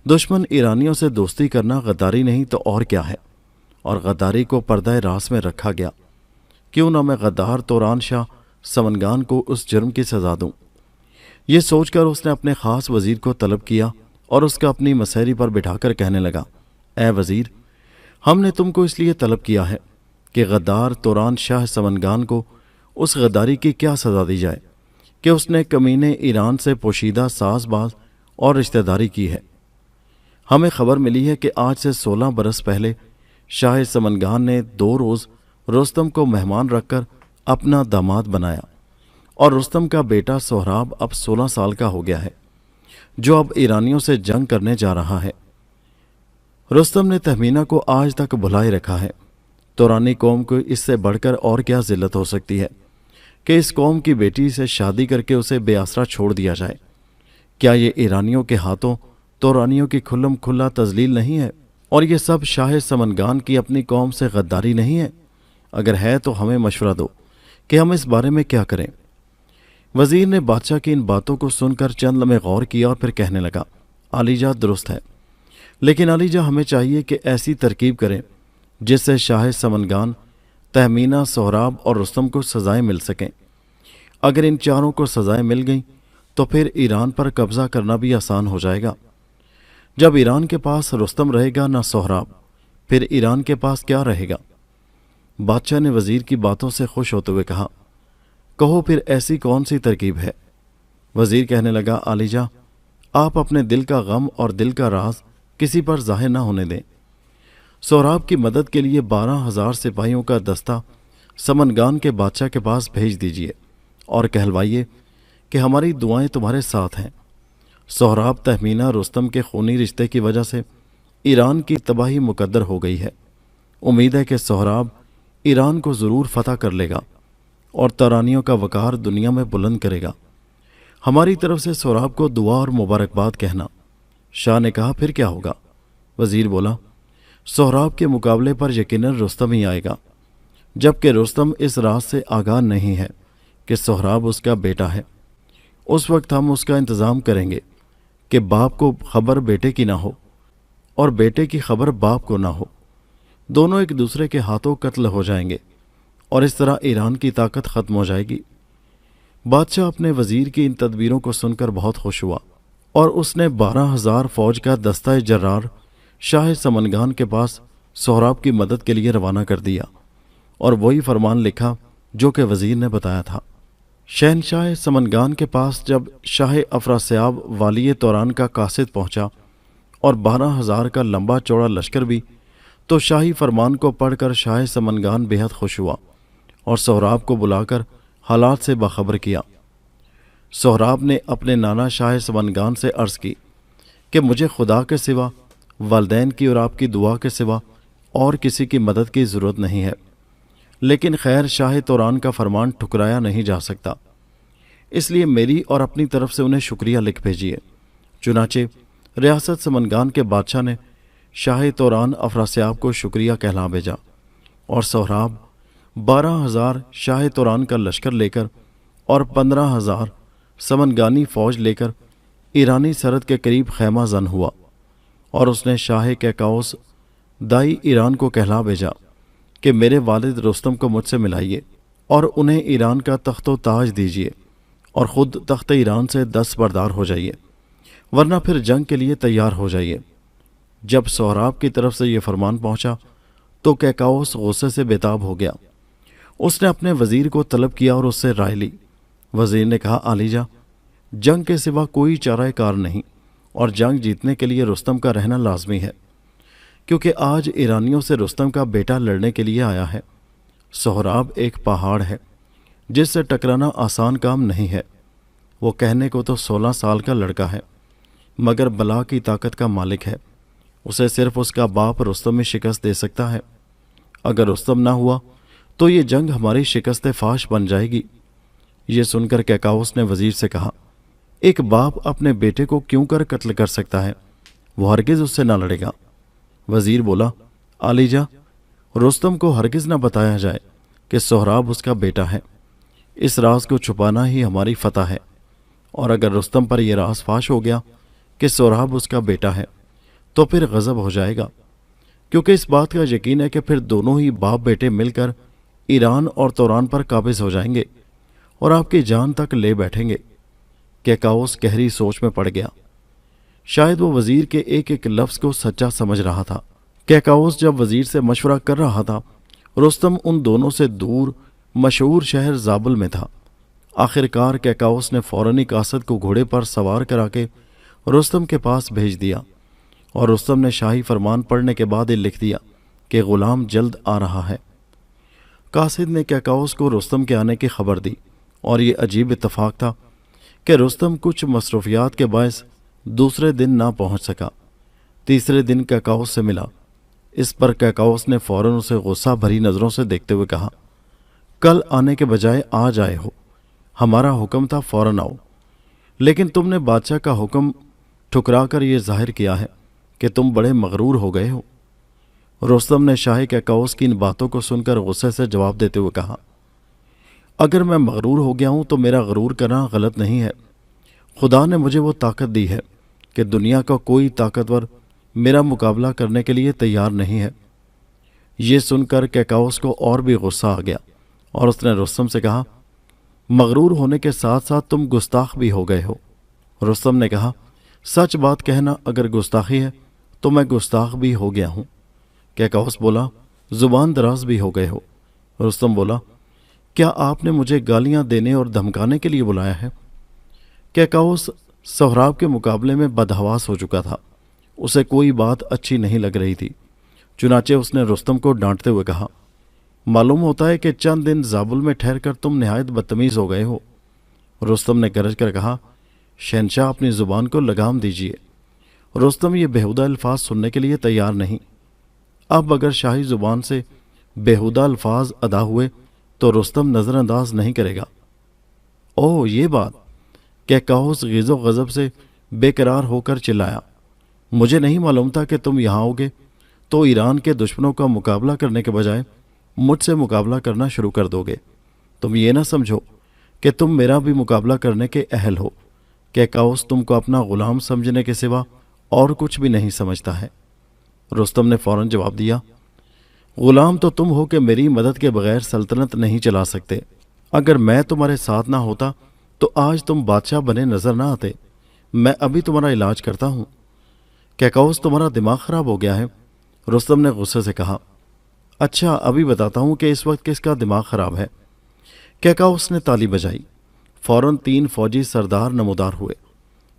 S1: دشمن ایرانیوں سے دوستی کرنا غداری نہیں تو اور کیا ہے، اور غداری کو پردہ راز میں رکھا گیا۔ کیوں نہ میں غدار توران شاہ سمنگان کو اس جرم کی سزا دوں؟ یہ سوچ کر اس نے اپنے خاص وزیر کو طلب کیا اور اس کا اپنی مسیری پر بٹھا کر کہنے لگا، اے وزیر، ہم نے تم کو اس لیے طلب کیا ہے کہ غدار توران شاہ سمنگان کو اس غداری کی کیا سزا دی جائے کہ اس نے کمینے ایران سے پوشیدہ ساز باز اور رشتہ داری کی ہے۔ ہمیں خبر ملی ہے کہ آج سے 16 برس پہلے شاہ سمنگان نے 2 روز رستم کو مہمان رکھ کر اپنا داماد بنایا، اور رستم کا بیٹا سہراب اب 16 سال کا ہو گیا ہے، جو اب ایرانیوں سے جنگ کرنے جا رہا ہے۔ رستم نے تہمینہ کو آج تک بھلائے رکھا ہے۔ تورانی قوم کو اس سے بڑھ کر اور کیا ذلت ہو سکتی ہے کہ اس قوم کی بیٹی سے شادی کر کے اسے بے آسرا چھوڑ دیا جائے؟ کیا یہ ایرانیوں کے ہاتھوں تورانیوں کی کھلم کھلا تذلیل نہیں ہے؟ اور یہ سب شاہ سمنگان کی اپنی قوم سے غداری نہیں ہے؟ اگر ہے تو ہمیں مشورہ دو کہ ہم اس بارے میں کیا کریں۔ وزیر نے بادشاہ کی ان باتوں کو سن کر چند لمحے غور کیا اور پھر کہنے لگا، علی جا درست ہے، لیکن علی جا ہمیں چاہیے کہ ایسی ترکیب کریں جس سے شاہ سمنگان، تہمینہ، سہراب اور رستم کو سزائیں مل سکیں۔ اگر ان چاروں کو سزائیں مل گئیں تو پھر ایران پر قبضہ کرنا بھی آسان ہو جائے گا۔ جب ایران کے پاس رستم رہے گا نہ سہراب، پھر ایران کے پاس کیا رہے گا؟ بادشاہ نے وزیر کی باتوں سے خوش ہوتے ہوئے کہا، کہو پھر ایسی کون سی ترکیب ہے؟ وزیر کہنے لگا، علی جا، آپ اپنے دل کا غم اور دل کا راز کسی پر ظاہر نہ ہونے دیں۔ سہراب کی مدد کے لیے 12,000 سپاہیوں کا دستہ سمنگان کے بادشاہ کے پاس بھیج دیجیے اور کہلوائیے کہ ہماری دعائیں تمہارے ساتھ ہیں۔ سہراب تہمینہ رستم کے خونی رشتے کی وجہ سے ایران کی تباہی مقدر ہو گئی ہے۔ امید ہے کہ سہراب ایران کو ضرور فتح کر لے گا اور تورانیوں کا وقار دنیا میں بلند کرے گا۔ ہماری طرف سے سہراب کو دعا اور مبارکباد کہنا۔ شاہ نے کہا، پھر کیا ہوگا؟ وزیر بولا، सोहराब के मुकाबले पर यकीनन रुस्तम ही आएगा, जबकि रुस्तम इस राज से आगाह नहीं है कि सोहराब उसका बेटा है। उस वक्त हम उसका इंतज़ाम करेंगे कि बाप को खबर बेटे की ना हो और बेटे की खबर बाप को ना हो। दोनों एक दूसरे के हाथों कत्ल हो जाएंगे और इस तरह ईरान की ताकत ख़त्म हो जाएगी। बादशाह अपने वज़ीर की इन तदबीरों को सुनकर बहुत खुश हुआ और उसने 12,000 फौज का दस्ता जर्रार शाह समनगान के पास सोहराब की मदद के लिए रवाना कर दिया और वही फरमान लिखा जो कि वज़ीर ने बताया था। शहनशाह समनगान के पास जब शाह अफरासियाब वाली तौरान का कासिद पहुंचा और 12,000 का लंबा चौड़ा लश्कर भी, तो शाही फरमान को पढ़कर शाह समनगान बेहद खुश हुआ और सोहराब को बुलाकर हालात से बाखबर किया। सोहराब ने अपने नाना शाह समनगान से अर्ज़ की कि मुझे खुदा के सिवा, वालदैन की और आपकी दुआ के सिवा और किसी की मदद की ज़रूरत नहीं है, लेकिन खैर शाह तौरान का फरमान ठुकराया नहीं जा सकता, इसलिए मेरी और अपनी तरफ से उन्हें शुक्रिया लिख भेजिए। चुनाचे रियासत समनगान के बादशाह ने शाह तौरान अफरासियाब को शुक्रिया कहला भेजा और सोहराब 12,000 शाह तौरान का लश्कर लेकर और 15,000 समनगानी फ़ौज लेकर ईरानी सरहद के करीब खैमा जन हुआ और उसने शाह कैकाउस दाई ईरान को कहला भेजा कि मेरे वालिद रुस्तम को मुझसे मिलाइए और उन्हें ईरान का तख्तो ताज दीजिए और ख़ुद तख्त ईरान से दस्तबरदार हो जाइए, वरना फिर जंग के लिए तैयार हो जाइए। जब सोहराब की तरफ से ये फरमान पहुंचा तो कैकाउस गुस्से से बेताब हो गया। उसने अपने वज़ीर को तलब किया और उससे राय ली। वज़ीर ने कहा, आलीजा, जंग के सिवा कोई चारा कार नहीं और जंग जीतने के लिए रुस्तम का रहना लाजमी है, क्योंकि आज ईरानियों से रुस्तम का बेटा लड़ने के लिए आया है। सोहराब एक पहाड़ है जिससे टकराना आसान काम नहीं है। वो कहने को तो 16 साल का लड़का है, मगर बला की ताकत का मालिक है। उसे सिर्फ उसका बाप रुस्तम में शिकस्त दे सकता है। अगर रुस्तम ना हुआ तो ये जंग हमारी शिकस्त फाश बन जाएगी। ये सुनकर कैकाउस ने वज़ीर से कहा, एक बाप अपने बेटे को क्यों कर कत्ल कर सकता है? वो हरगिज़ उससे ना लड़ेगा। वज़ीर बोला, आलीजा, रुस्तम को हरगिज़ ना बताया जाए कि सोहराब उसका बेटा है। इस राज को छुपाना ही हमारी फतह है, और अगर रुस्तम पर यह राज फाश हो गया कि सोहराब उसका बेटा है तो फिर गज़ब हो जाएगा, क्योंकि इस बात का यकीन है कि फिर दोनों ही बाप बेटे मिलकर ईरान और तौरान पर काबिज हो जाएंगे और आपकी जान तक ले बैठेंगे। कैकाउस गहरी सोच में पड़ गया। शायद वो वज़ीर के एक एक लफ्ज़ को सच्चा समझ रहा था। कैकाउस जब वज़ीर से मशवरा कर रहा था, रुस्तम उन दोनों से दूर मशहूर शहर ज़ाबुल में था। आखिरकार कैकाउस ने फ़ौरन ही कासद को घोड़े पर सवार करा के रुस्तम के पास भेज दिया और रुस्तम ने शाही फरमान पढ़ने के बाद ही लिख दिया कि ग़ुलाम जल्द आ रहा है। कासिद ने कैकाउस को रुस्तम के आने की खबर दी और ये अजीब इत्तफाक था कि रुस्तम कुछ मसरूफियात के बायस दूसरे दिन ना पहुंच सका। तीसरे दिन कैकाउस से मिला। इस पर कैकाउस ने फ़ौरन उसे गुस्सा भरी नज़रों से देखते हुए कहा, कल आने के बजाय आज आए हो। हमारा हुक्म था फ़ौरन आओ, लेकिन तुमने बादशाह का हुक्म ठुकरा कर ये जाहिर किया है कि तुम बड़े मगरूर हो गए हो। रुस्तम ने शाह कैकाउस की इन बातों को सुनकर गुस्से से जवाब देते हुए कहा, अगर मैं मगरूर हो गया हूँ तो मेरा गरूर करना गलत नहीं है। खुदा ने मुझे वो ताकत दी है कि दुनिया का कोई ताकतवर मेरा मुकाबला करने के लिए तैयार नहीं है। ये सुनकर कैकाउस को और भी गुस्सा आ गया और उसने रुस्तम से कहा, मगरूर होने के साथ साथ तुम गुस्ताख भी हो गए हो। रुस्तम ने कहा, सच बात कहना अगर गुस्ताखी है तो मैं गुस्ताख भी हो गया हूँ। कैकाउस बोला, ज़ुबान दराज भी हो गए हो। रुस्तम बोला, क्या आपने मुझे गालियाँ देने और धमकाने के लिए बुलाया है? कैकाउस सोहराब के मुकाबले में बदहवास हो चुका था। उसे कोई बात अच्छी नहीं लग रही थी। चुनाचे उसने रुस्तम को डांटते हुए कहा, मालूम होता है कि चंद दिन ज़ाबुल में ठहर कर तुम नहायत बदतमीज़ हो गए हो। रुस्तम ने गरज कर कहा, शहनशाह अपनी ज़ुबान को लगाम दीजिए। रुस्तम ये बेहुदा अल्फाज सुनने के लिए तैयार नहीं। अब अगर शाही ज़ुबान से बेहुदा अल्फाज अदा हुए तो रुस्तम नज़रअंदाज नहीं करेगा। ओह ये बात! कैकाउस ग़िज़ो गज़ब से बेकरार होकर चिल्लाया, मुझे नहीं मालूम था कि तुम यहाँ आओगे। तो ईरान के दुश्मनों का मुकाबला करने के बजाय मुझसे मुकाबला करना शुरू कर दोगे। तुम ये ना समझो कि तुम मेरा भी मुकाबला करने के अहल हो। कैकाउस तुमको अपना गुलाम समझने के सिवा और कुछ भी नहीं समझता है। रुस्तम ने फौरन जवाब दिया, गुलाम तो तुम हो कि मेरी मदद के बगैर सल्तनत नहीं चला सकते। अगर मैं तुम्हारे साथ ना होता तो आज तुम बादशाह बने नजर ना आते। मैं अभी तुम्हारा इलाज करता हूँ। कैकाउस, तुम्हारा दिमाग खराब हो गया है। रुस्तम ने गुस्से से कहा। अच्छा, अभी बताता हूँ कि इस वक्त किसका दिमाग खराब है। कैकाउस ने ताली बजाई। फौरन 3 फौजी सरदार नमूदार हुए।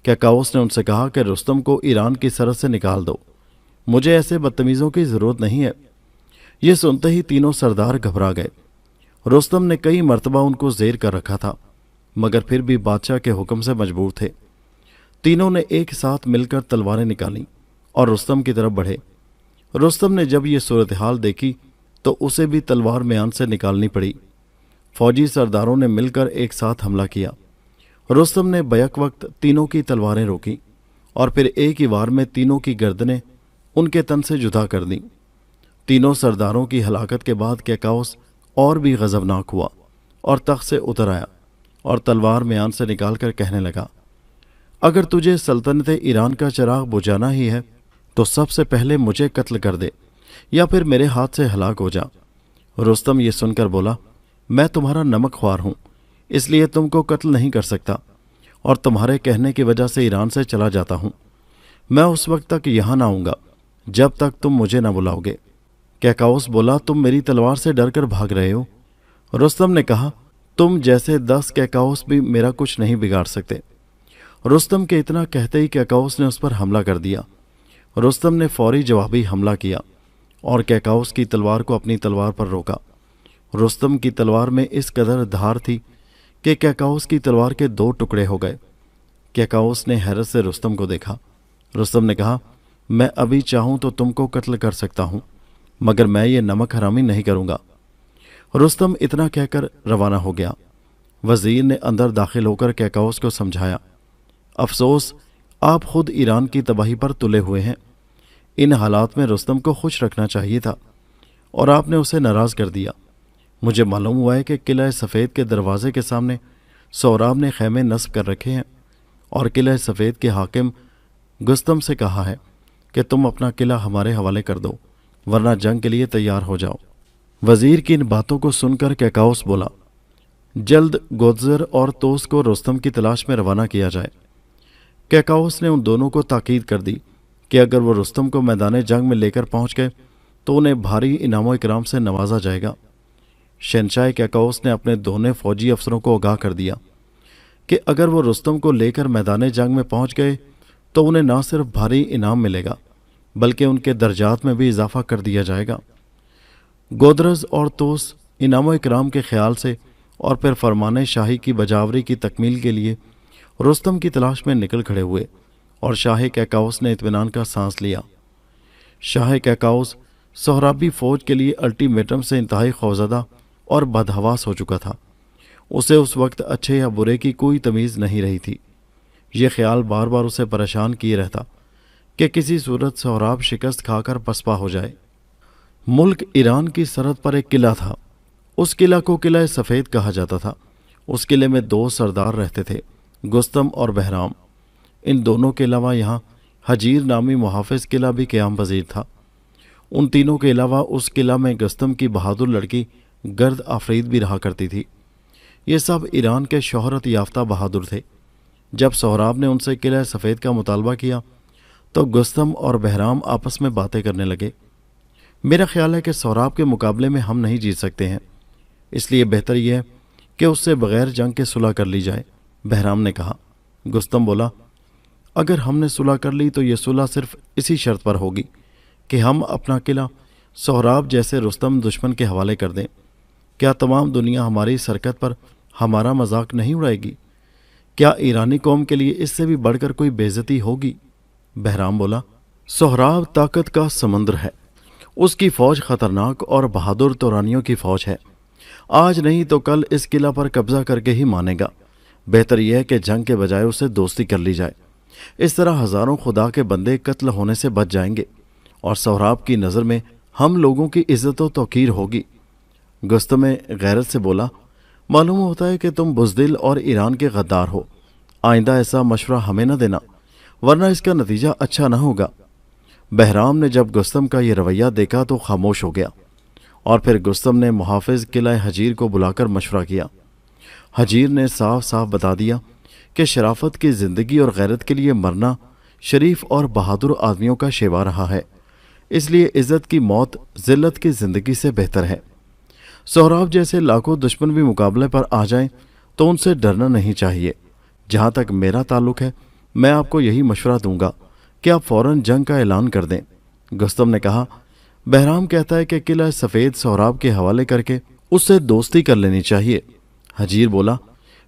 S1: कैकाउस ने उनसे कहा कि रुस्तम को ईरान की सरहद से निकाल दो। मुझे ऐसे बदतमीज़ों की ज़रूरत नहीं है। ये सुनते ही तीनों सरदार घबरा गए। रुस्तम ने कई मर्तबा उनको जेर कर रखा था, मगर फिर भी बादशाह के हुक्म से मजबूर थे। तीनों ने एक साथ मिलकर तलवारें निकालीं और रुस्तम की तरफ बढ़े। रुस्तम ने जब ये सूरत हाल देखी तो उसे भी तलवार म्यान से निकालनी पड़ी। फौजी सरदारों ने मिलकर एक साथ हमला किया। रुस्तम ने बैक वक्त तीनों की तलवारें रोकी और फिर एक ही वार में तीनों की गर्दनें उनके तन से जुदा कर दी। तीनों सरदारों की हलाकत के बाद कैकाउस और भी गजबनाक हुआ और तख्त से उतर आया और तलवार म्यान से निकालकर कहने लगा, अगर तुझे सल्तनत ईरान का चिराग बुझाना ही है तो सबसे पहले मुझे कत्ल कर दे या फिर मेरे हाथ से हलाक हो जा। रुस्तम ये सुनकर बोला, मैं तुम्हारा नमक ख्वार हूँ, इसलिए तुमको कत्ल नहीं कर सकता और तुम्हारे कहने की वजह से ईरान से चला जाता हूँ। मैं उस वक्त तक यहाँ ना आऊँगा जब तक तुम मुझे न बुलाओगे। कैकाउस बोला, तुम मेरी तलवार से डर कर भाग रहे हो। रुस्तम ने कहा, तुम जैसे 10 कैकाउस भी मेरा कुछ नहीं बिगाड़ सकते। रुस्तम के इतना कहते ही कैकाउस ने उस पर हमला कर दिया। रुस्तम ने फौरी जवाबी हमला किया और कैकाउस की तलवार को अपनी तलवार पर रोका। रुस्तम की तलवार में इस कदर धार थी कि कैकाउस की तलवार के 2 टुकड़े हो गए। कैकाउस ने हैरत से रुस्तम को देखा। रुस्तम ने कहा, मैं अभी चाहूं तो तुमको कत्ल कर सकता हूं, मगर मैं ये नमक हरामी नहीं करूंगा। रुस्तम इतना कहकर रवाना हो गया। वजीर ने अंदर दाखिल होकर कैकाउस को समझाया, अफसोस, आप खुद ईरान की तबाही पर तुले हुए हैं। इन हालात में रुस्तम को खुश रखना चाहिए था और आपने उसे नाराज़ कर दिया। मुझे मालूम हुआ है कि किला सफ़ेद के दरवाजे के सामने सोहराब ने खैमे नस्ब कर रखे हैं और किला सफ़ेद के हाकिम गुस्तम से कहा है कि तुम अपना किला हमारे हवाले कर दो, वरना जंग के लिए तैयार हो जाओ। वजीर की इन बातों को सुनकर कैकाउस बोला, जल्द गोदजर और तोस को रुस्तम की तलाश में रवाना किया जाए। कैकाउस ने उन दोनों को ताकीद कर दी कि अगर वो रुस्तम को मैदान जंग में लेकर पहुंच गए तो उन्हें भारी इनामो इकराम से नवाजा जाएगा। शहनशाह कैकाउस ने अपने दोनों फौजी अफसरों को आगाह कर दिया कि अगर वो रुस्तम को लेकर मैदान जंग में पहुंच गए तो उन्हें न सिर्फ भारी इनाम मिलेगा बल्कि उनके दर्जात में भी इजाफा कर दिया जाएगा। गोदरज और तोस इनामो इकराम के ख्याल से और फिर फरमाने शाही की बजावरी की तकमील के लिए रुस्तम की तलाश में निकल खड़े हुए और शाह कैकाउस ने इत्मीनान का सांस लिया। शाह कैकाउस सोहराबी फौज के लिए अल्टीमेटम से इंतहाई खौफज़दा और बदहवास हो चुका था। उसे उस वक्त अच्छे या बुरे की कोई तमीज़ नहीं रही थी। ये ख्याल बार बार उसे परेशान किए रहता कि किसी सूरत सोहराब शिकस्त खाकर पसपा हो जाए। मुल्क ईरान की सरहद पर एक किला था। उस किला को किला सफ़ेद कहा जाता था। उस किले में 2 सरदार रहते थे, गुस्तम और बहराम। इन दोनों के अलावा यहाँ हजीर नामी मुहाफिज किला भी क़याम पज़ीर था। उन तीनों के अलावा उस किला में गुस्तम की बहादुर लड़की गर्द आफरीद भी रहा करती थी। ये सब ईरान के शोहरत याफ्ता बहादुर थे। जब सोहराब ने उनसे किला सफ़ेद का मुतालबा किया तो गुस्तम और बहराम आपस में बातें करने लगे। मेरा ख्याल है कि सोहराब के मुकाबले में हम नहीं जीत सकते हैं, इसलिए बेहतर यह है कि उससे बग़ैर जंग के सुलह कर ली जाए, बहराम ने कहा। गुस्तम बोला, अगर हमने सुलह कर ली तो ये सुलह सिर्फ इसी शर्त पर होगी कि हम अपना किला सोहराब जैसे रुस्तम दुश्मन के हवाले कर दें। क्या तमाम दुनिया हमारी सरकत पर हमारा मजाक नहीं उड़ाएगी? क्या ईरानी कौम के लिए इससे भी बढ़कर कोई बेइज्जती होगी? बहराम बोला, सोहराब ताकत का समंदर है। उसकी फ़ौज ख़तरनाक और बहादुर तोरानियों की फ़ौज है। आज नहीं तो कल इस किला पर कब्ज़ा करके ही मानेगा। बेहतर यह है कि जंग के बजाय उसे दोस्ती कर ली जाए। इस तरह हज़ारों खुदा के बंदे कत्ल होने से बच जाएंगे اور سہراب کی نظر میں ہم لوگوں کی عزت و توقیر ہوگی۔ گستم غیرت سے بولا، معلوم ہوتا ہے کہ تم بزدل اور ایران کے غدار ہو۔ آئندہ ایسا مشورہ ہمیں نہ دینا، ورنہ اس کا نتیجہ اچھا نہ ہوگا۔ بہرام نے جب گستم کا یہ رویہ دیکھا تو خاموش ہو گیا، اور پھر گستم نے محافظ قلعہ حجیر کو بلا کر مشورہ کیا۔ حجیر نے صاف صاف بتا دیا کہ شرافت کی زندگی اور غیرت کے لیے مرنا شریف اور بہادر آدمیوں کا شیوا رہا ہے، اس لیے عزت کی موت ذلت کی زندگی سے بہتر ہے۔ سہراب جیسے لاکھوں دشمن بھی مقابلے پر آ جائیں تو ان سے ڈرنا نہیں چاہیے۔ جہاں تک میرا تعلق ہے، میں آپ کو یہی مشورہ دوں گا کہ آپ فوراً جنگ کا اعلان کر دیں۔ گستم نے کہا، بہرام کہتا ہے کہ قلعہ سفید سہراب کے حوالے کر کے اس سے دوستی کر لینی چاہیے۔ حجیر بولا،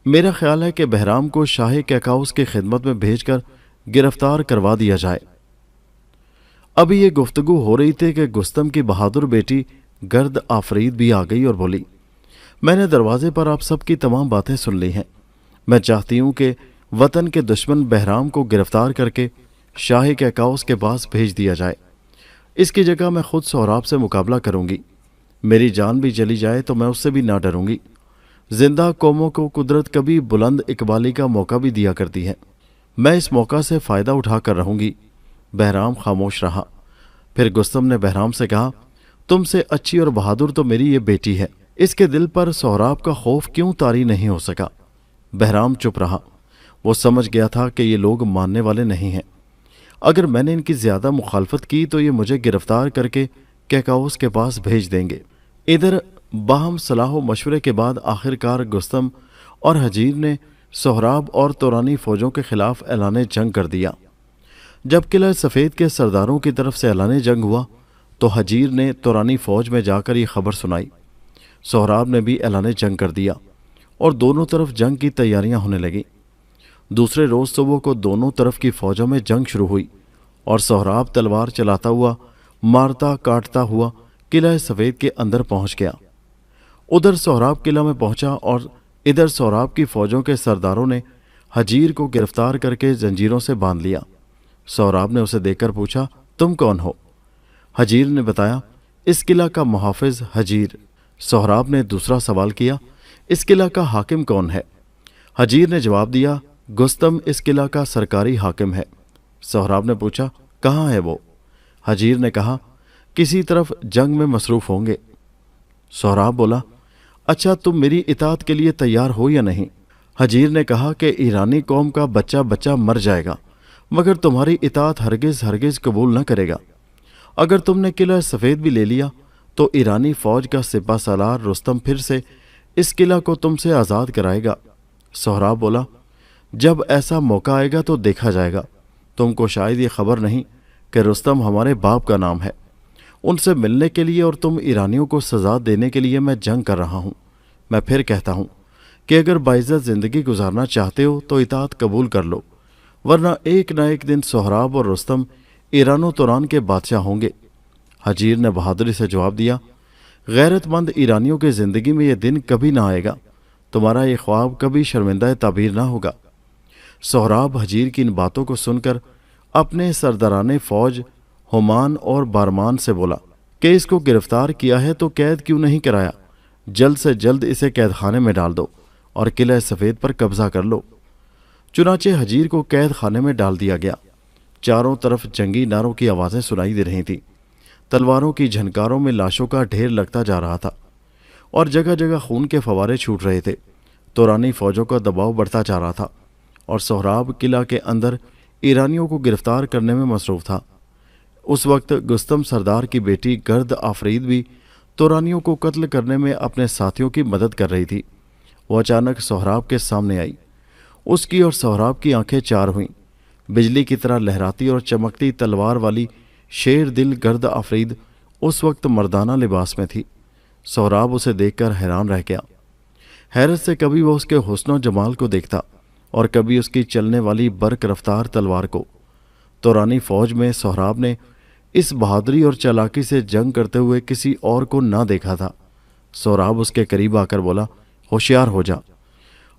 S1: میرا خیال ہے کہ بہرام کو شاہ کیکاؤس کی خدمت میں بھیج کر گرفتار کروا دیا جائے۔ ابھی یہ گفتگو ہو رہی تھی کہ گستم کی بہادر بیٹی گرد آفرید بھی آ گئی اور بولی، میں نے دروازے پر آپ سب کی تمام باتیں سن لی ہیں۔ میں چاہتی ہوں کہ وطن کے دشمن بہرام کو گرفتار کر کے شاہ کیکاؤس کے پاس بھیج دیا جائے۔ اس کی جگہ میں خود سہراب سے مقابلہ کروں گی۔ میری جان بھی چلی جائے تو میں اس سے بھی نہ ڈروں گی۔ زندہ قوموں کو قدرت کبھی بلند اقبالی کا موقع بھی دیا کرتی ہے، میں اس موقع سے فائدہ اٹھا کر رہوں گی۔ بہرام خاموش رہا۔ پھر گستم نے بہرام سے کہا، تم سے اچھی اور بہادر تو میری یہ بیٹی ہے، اس کے دل پر سہراب کا خوف کیوں طاری نہیں ہو سکا؟ بہرام چپ رہا۔ وہ سمجھ گیا تھا کہ یہ لوگ ماننے والے نہیں ہیں۔ اگر میں نے ان کی زیادہ مخالفت کی تو یہ مجھے گرفتار کر کے کیکاؤس کے پاس بھیج دیں گے۔ ادھر باہم صلاح و مشورے کے بعد آخر کار گستم اور حجیر نے سہراب اور تورانی فوجوں کے خلاف اعلان جنگ کر دیا۔ جب قلعہ سفید کے سرداروں کی طرف سے اعلان جنگ ہوا تو حجیر نے تورانی فوج میں جا کر یہ خبر سنائی۔ سہراب نے بھی اعلان جنگ کر دیا اور دونوں طرف جنگ کی تیاریاں ہونے لگیں۔ دوسرے روز صبح کو دونوں طرف کی فوجوں میں جنگ شروع ہوئی اور سہراب تلوار چلاتا ہوا مارتا کاٹتا ہوا قلعہ سفید کے اندر پہنچ گیا۔ ادھر سہراب قلعہ میں پہنچا اور ادھر سہراب کی فوجوں کے سرداروں نے حجیر کو گرفتار کر کے زنجیروں سے باندھ لیا۔ سہراب نے اسے دیکھ کر پوچھا، تم کون ہو؟ حجیر نے بتایا، اس قلعہ کا محافظ حجیر۔ سہراب نے دوسرا سوال کیا، اس قلعہ کا حاکم کون ہے؟ حجیر نے جواب دیا، گستم اس قلعہ کا سرکاری حاکم ہے۔ سہراب نے پوچھا، کہاں ہے وہ؟ حجیر نے کہا، کسی طرف جنگ میں مصروف ہوں گے۔ سہراب بولا، اچھا تم میری اطاعت کے لیے تیار ہو یا نہیں؟ حجیر نے کہا کہ ایرانی قوم کا بچہ بچہ مر جائے گا مگر تمہاری اطاعت ہرگز ہرگز قبول نہ کرے گا۔ اگر تم نے قلعہ سفید بھی لے لیا تو ایرانی فوج کا سپہ سالار رستم پھر سے اس قلعہ کو تم سے آزاد کرائے گا۔ سہراب بولا، جب ایسا موقع آئے گا تو دیکھا جائے گا۔ تم کو شاید یہ خبر نہیں کہ رستم ہمارے باپ کا نام ہے۔ ان سے ملنے کے لیے اور تم ایرانیوں کو سزا دینے کے لیے میں جنگ کر رہا ہوں۔ میں پھر کہتا ہوں کہ اگر باعزت زندگی گزارنا چاہتے ہو تو اطاعت قبول کر لو، ورنہ ایک نہ ایک دن سہراب اور رستم ایران و توران کے بادشاہ ہوں گے۔ حجیر نے بہادری سے جواب دیا، غیرت مند ایرانیوں کی زندگی میں یہ دن کبھی نہ آئے گا، تمہارا یہ خواب کبھی شرمندہ تعبیر نہ ہوگا۔ سہراب حجیر کی ان باتوں کو سن کر اپنے سرداران فوج ہمان اور بارمان سے بولا کہ اس کو گرفتار کیا ہے تو قید کیوں نہیں کرایا؟ جلد سے جلد اسے قید خانے میں ڈال دو اور قلعہ سفید پر قبضہ کر لو۔ چنانچہ حجیر کو قید خانے میں ڈال دیا گیا۔ چاروں طرف جنگی نعروں کی آوازیں سنائی دے رہی تھیں، تلواروں کی جھنکاروں میں لاشوں کا ڈھیر لگتا جا رہا تھا اور جگہ جگہ خون کے فوارے چھوٹ رہے تھے۔ تورانی فوجوں کا دباؤ بڑھتا جا رہا تھا اور سہراب قلعہ کے اندر ایرانیوں کو گرفتار کرنے میں مصروف تھا۔ اس وقت گستم سردار کی بیٹی گرد آفرید بھی تورانیوں کو قتل کرنے میں اپنے ساتھیوں کی مدد کر رہی تھی۔ وہ اچانک سہراب کے سامنے آئی۔ اس کی اور سہراب کی آنکھیں چار ہوئیں۔ بجلی کی طرح لہراتی اور چمکتی تلوار والی شیر دل گرد آفرید اس وقت مردانہ لباس میں تھی۔ سہراب اسے دیکھ کر حیران رہ گیا۔ حیرت سے کبھی وہ اس کے حسن و جمال کو دیکھتا اور کبھی اس کی چلنے والی برق رفتار تلوار کو۔ تورانی فوج میں سہراب نے اس بہادری اور چالاکی سے جنگ کرتے ہوئے کسی اور کو نہ دیکھا تھا۔ سہراب اس کے قریب آ کر بولا، ہوشیار ہو جا،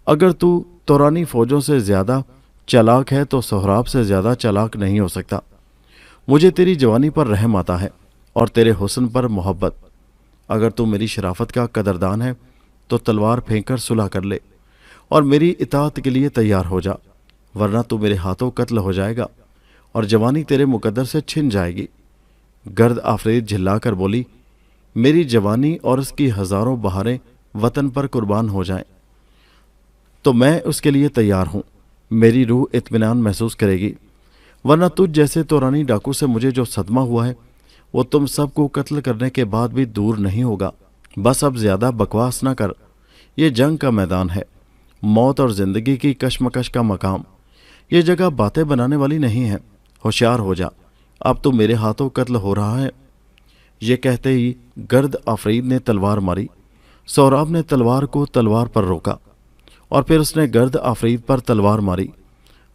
S1: اگر تو تورانی فوجوں سے زیادہ چالاک ہے تو سہراب سے زیادہ چالاک نہیں ہو سکتا۔ मुझे तेरी जवानी पर रहम आता है और तेरे हुस्न पर मोहब्बत। अगर तू मेरी शराफत का कदरदान है तो तलवार फेंक कर सुलह कर ले और मेरी इताअत के लिए तैयार हो जा, वरना तू मेरे हाथों कत्ल हो जाएगा और जवानी तेरे मुकद्दर से छिन जाएगी। गर्द आफरीद झिल्लाकर बोली, मेरी जवानी और उसकी हजारों बहारें वतन पर कुर्बान हो जाएं तो मैं उसके लिए तैयार हूं। मेरी रूह इत्मीनान महसूस करेगी, वरना तुझ जैसे तोरानी डाकू से मुझे जो सदमा हुआ है वो तुम सबको कत्ल करने के बाद भी दूर नहीं होगा। बस अब ज्यादा बकवास ना कर, ये जंग का मैदान है, मौत और जिंदगी की कशमकश का मकाम। ये जगह बातें बनाने वाली नहीं है। होशियार हो जा, अब तो मेरे हाथों कत्ल हो रहा है। ये कहते ही गर्द आफरीद ने तलवार मारी। सोहराब ने तलवार को तलवार पर रोका और फिर उसने गर्द आफरीद पर तलवार मारी।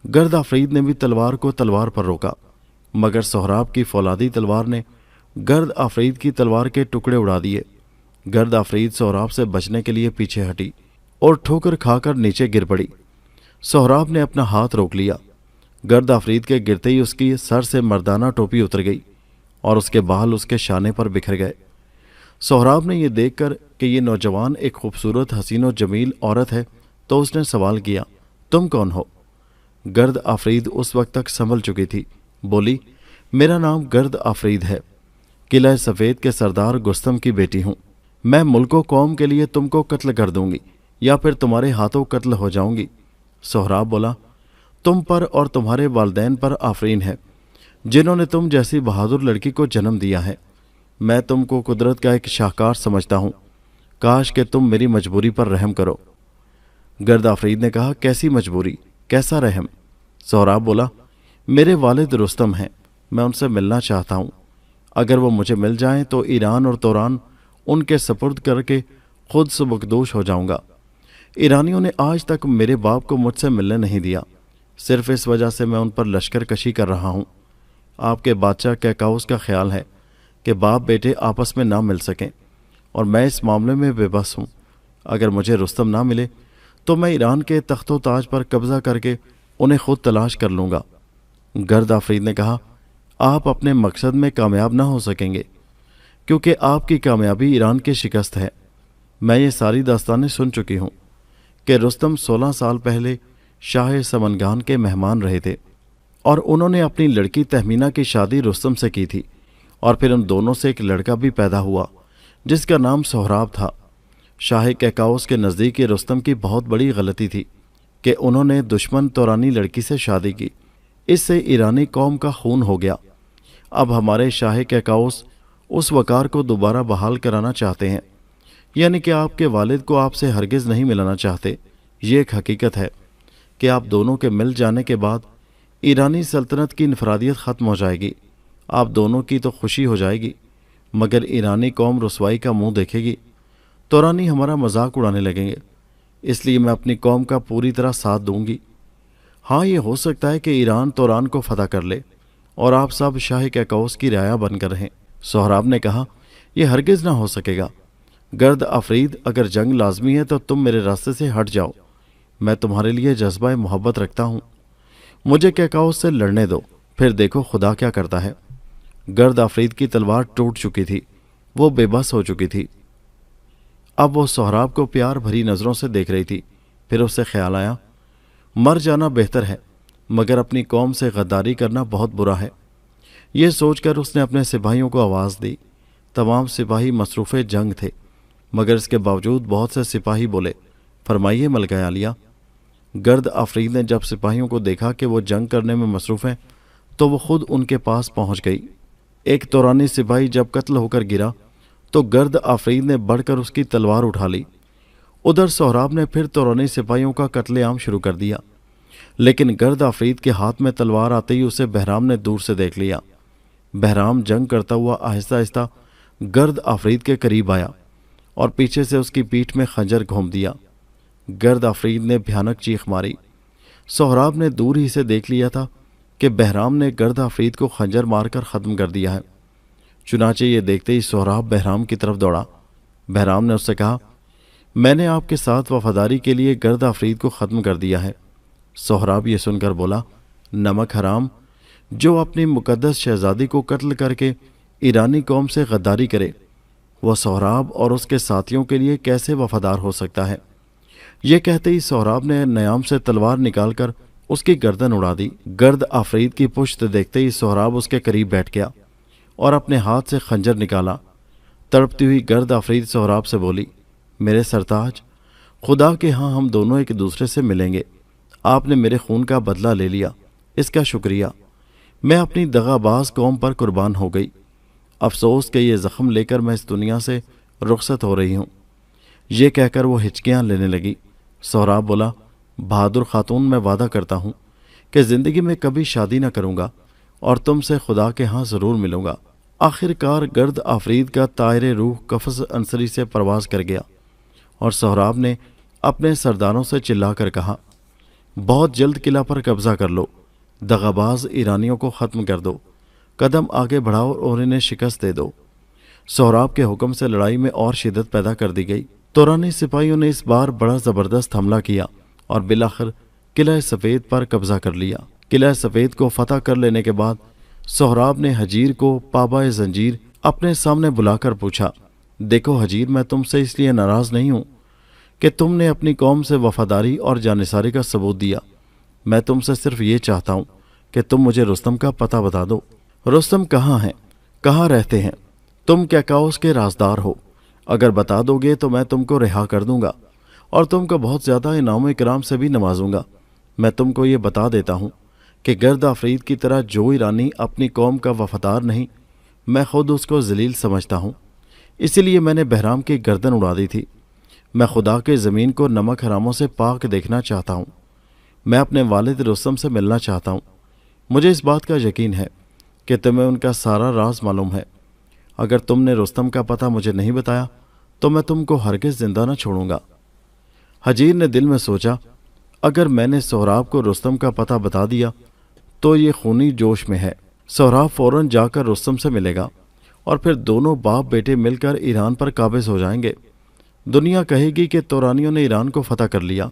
S1: गर्द आफरीद ने भी तलवार को तलवार पर रोका, मगर सोहराब की फौलादी तलवार ने गर्द आफरीद की तलवार के टुकड़े उड़ा दिए। गर्द आफरीद सोहराब से बचने के लिए पीछे हटी और ठोकर खाकर नीचे गिर पड़ी। सोहराब ने अपना हाथ रोक लिया। गर्द आफरीद के गिरते ही उसकी सर से मर्दाना टोपी उतर गई और उसके बाल उसके शाने पर बिखर गए। सोहराब ने यह देखकर कि ये नौजवान एक खूबसूरत हसीन और जमील औरत है तो उसने सवाल किया, तुम कौन हो? गर्द आफरीद उस वक्त तक संभल चुकी थी। बोली, मेरा नाम गर्द आफरीद है, किला सफ़ेद के सरदार गुस्तम की बेटी हूँ। मैं मुल्को कौम के लिए तुमको कत्ल कर दूंगी या फिर तुम्हारे हाथों कत्ल हो जाऊंगी। सोहराब बोला, तुम पर और तुम्हारे वालिदैन पर आफरीन है जिन्होंने तुम जैसी बहादुर लड़की को जन्म दिया है। मैं तुमको कुदरत का एक शाहकार समझता हूँ, काश कि तुम मेरी मजबूरी पर रहम करो। गर्द आफरीद ने कहा, कैसी मजबूरी, कैसा रहम? सोहराब बोला, मेरे वालिद रुस्तम हैं, मैं उनसे मिलना चाहता हूँ। अगर वो मुझे मिल जाएं तो ईरान और तोरान उनके सपुर्द करके खुद सुबकदोश हो जाऊंगा। ईरानियों ने आज तक मेरे बाप को मुझसे मिलने नहीं दिया, सिर्फ इस वजह से मैं उन पर लश्कर कशी कर रहा हूँ। आपके बादशाह कैकाउस का ख्याल है कि बाप बेटे आपस में ना मिल सकें और मैं इस मामले में बेबस हूँ। अगर मुझे रुस्तम ना मिले तो मैं ईरान के तख्तो ताज पर कब्जा करके उन्हें खुद तलाश कर लूँगा। गर्द आफरीद ने कहा, आप अपने मकसद में कामयाब ना हो सकेंगे क्योंकि आपकी कामयाबी ईरान की शिकस्त है। मैं ये सारी दास्तानें सुन चुकी हूँ कि रुस्तम 16 साल पहले शाह समनगान के मेहमान रहे थे और उन्होंने अपनी लड़की तहमीना की शादी रुस्तम से की थी और फिर उन दोनों से एक लड़का भी पैदा हुआ जिसका नाम सोहराब था। शाह कैकाउस के नज़दीक रुस्तम की बहुत बड़ी गलती थी कि उन्होंने दुश्मन तोरानी लड़की से शादी की। इससे ईरानी कौम का खून हो गया। अब हमारे शाह कैकाउस उस वकार को दोबारा बहाल कराना चाहते हैं, यानी कि आपके वालिद को आपसे हरगिज़ नहीं मिलाना चाहते। ये एक हकीकत है कि आप दोनों के मिल जाने के बाद ईरानी सल्तनत की इनफरादियत ख़त्म हो जाएगी। आप दोनों की तो खुशी हो जाएगी, मगर ईरानी कौम रुसवाई का मुंह देखेगी। तोरानी हमारा मजाक उड़ाने लगेंगे। इसलिए मैं अपनी कौम का पूरी तरह साथ दूंगी। हाँ, ये हो सकता है कि ईरान तोरान को फतह कर ले और आप सब शाह कैकाउस की राया बनकर रहें। सोहराब ने कहा, यह हरगिज़ ना हो सकेगा। गर्द आफरीद, अगर जंग लाजमी है तो तुम मेरे रास्ते से हट जाओ। मैं तुम्हारे लिए जज्बा मोहब्बत रखता हूँ। मुझे कैकाउस से लड़ने दो, फिर देखो खुदा क्या करता है। गर्द आफरीद की तलवार टूट चुकी थी, वो बेबस हो चुकी थी। अब वो सोहराब को प्यार भरी नज़रों से देख रही थी। फिर उससे ख्याल आया, मर जाना बेहतर है, मगर अपनी कौम से गद्दारी करना बहुत बुरा है। ये सोचकर उसने अपने सिपाहियों को आवाज़ दी। तमाम सिपाही मसरूफ़ जंग थे, मगर इसके बावजूद बहुत से सिपाही बोले, फरमाइए मलका आलिया। गर्द आफरीद ने जब सिपाहियों को देखा कि वो जंग करने में मसरूफ़ हैं तो वो खुद उनके पास पहुंच गई। एक तोरानी सिपाही जब कत्ल होकर गिरा तो गर्द आफरीद ने बढ़कर उसकी तलवार उठा ली। उधर सोहराब ने फिर तोरानी सिपाहियों का कत्लेआम शुरू कर दिया, लेकिन गर्द आफरीद के हाथ में तलवार आते ही उसे बहराम ने दूर से देख लिया। बहराम जंग करता हुआ आहिस्ता आहिस्ता गर्द आफरीद के करीब आया और पीछे से उसकी पीठ में खंजर घोंप दिया। गर्द आफरीद ने भयानक चीख मारी। सोहराब ने दूर ही से देख लिया था कि बहराम ने गर्द आफरीद को खंजर मारकर ख़त्म कर दिया है। चुनाचे ये देखते ही सोहराब बहराम की तरफ दौड़ा। बहराम ने उससे कहा, मैंने आपके साथ वफादारी के लिए गर्द आफरीद को ख़त्म कर दिया है। सोहराब ये सुनकर बोला, नमक हराम, جو اپنی مقدس شہزادی کو قتل کر کے ایرانی قوم سے غداری کرے وہ سہراب اور اس کے ساتھیوں کے لیے کیسے وفادار ہو سکتا ہے؟ یہ کہتے ہی سہراب نے نیام سے تلوار نکال کر اس کی گردن اڑا دی۔ گرد آفرید کی پشت دیکھتے ہی سہراب اس کے قریب بیٹھ گیا اور اپنے ہاتھ سے خنجر نکالا۔ تڑپتی ہوئی گرد آفرید سہراب سے بولی، میرے سرتاج، خدا کے ہاں ہم دونوں ایک دوسرے سے ملیں گے۔ آپ نے میرے خون کا بدلہ لے لیا، اس کا شکریہ۔ میں اپنی دغا باز قوم پر قربان ہو گئی۔ افسوس کہ یہ زخم لے کر میں اس دنیا سے رخصت ہو رہی ہوں۔ یہ کہہ کر وہ ہچکیاں لینے لگی۔ سہراب بولا، بہادر خاتون، میں وعدہ کرتا ہوں کہ زندگی میں کبھی شادی نہ کروں گا اور تم سے خدا کے ہاں ضرور ملوں گا۔ آخر کار گرد آفرید کا طائر روح قفس انصری سے پرواز کر گیا اور سہراب نے اپنے سرداروں سے چلا کر کہا، بہت جلد قلعہ پر قبضہ کر لو، دغاباز ایرانیوں کو ختم کر دو، قدم آگے بڑھاؤ اور انہیں شکست دے دو۔ سہراب کے حکم سے لڑائی میں اور شدت پیدا کر دی گئی۔ تورانی سپاہیوں نے اس بار بڑا زبردست حملہ کیا اور بالآخر قلعہ سفید پر قبضہ کر لیا۔ قلعہ سفید کو فتح کر لینے کے بعد سہراب نے حجیر کو پابائے زنجیر اپنے سامنے بلا کر پوچھا، دیکھو حجیر، میں تم سے اس لیے ناراض نہیں ہوں کہ تم نے اپنی قوم سے وفاداری اور جانثاری کا ثبوت دیا۔ میں تم سے صرف یہ چاہتا ہوں کہ تم مجھے رستم کا پتہ بتا دو۔ رستم کہاں ہیں؟ کہاں رہتے ہیں؟ تم کیکاؤس کے رازدار ہو، اگر بتا دو گے تو میں تم کو رہا کر دوں گا اور تم کو بہت زیادہ انعام و اکرام سے بھی نوازوں گا۔ میں تم کو یہ بتا دیتا ہوں کہ گرد آفرید کی طرح جو ایرانی اپنی قوم کا وفادار نہیں، میں خود اس کو ذلیل سمجھتا ہوں۔ اسی لیے میں نے بہرام کی گردن اڑا دی تھی۔ میں خدا کے زمین کو نمک حراموں سے پاک دیکھنا چاہتا ہوں۔ میں اپنے والد رستم سے ملنا چاہتا ہوں۔ مجھے اس بات کا یقین ہے کہ تمہیں ان کا سارا راز معلوم ہے۔ اگر تم نے رستم کا پتہ مجھے نہیں بتایا تو میں تم کو ہرگز زندہ نہ چھوڑوں گا۔ حجیر نے دل میں سوچا، اگر میں نے سہراب کو رستم کا پتہ بتا دیا تو یہ خونی جوش میں ہے۔ سہراب فوراً جا کر رستم سے ملے گا اور پھر دونوں باپ بیٹے مل کر ایران پر قابض ہو جائیں گے۔ دنیا کہے گی کہ تورانیوں نے ایران کو فتح کر لیا۔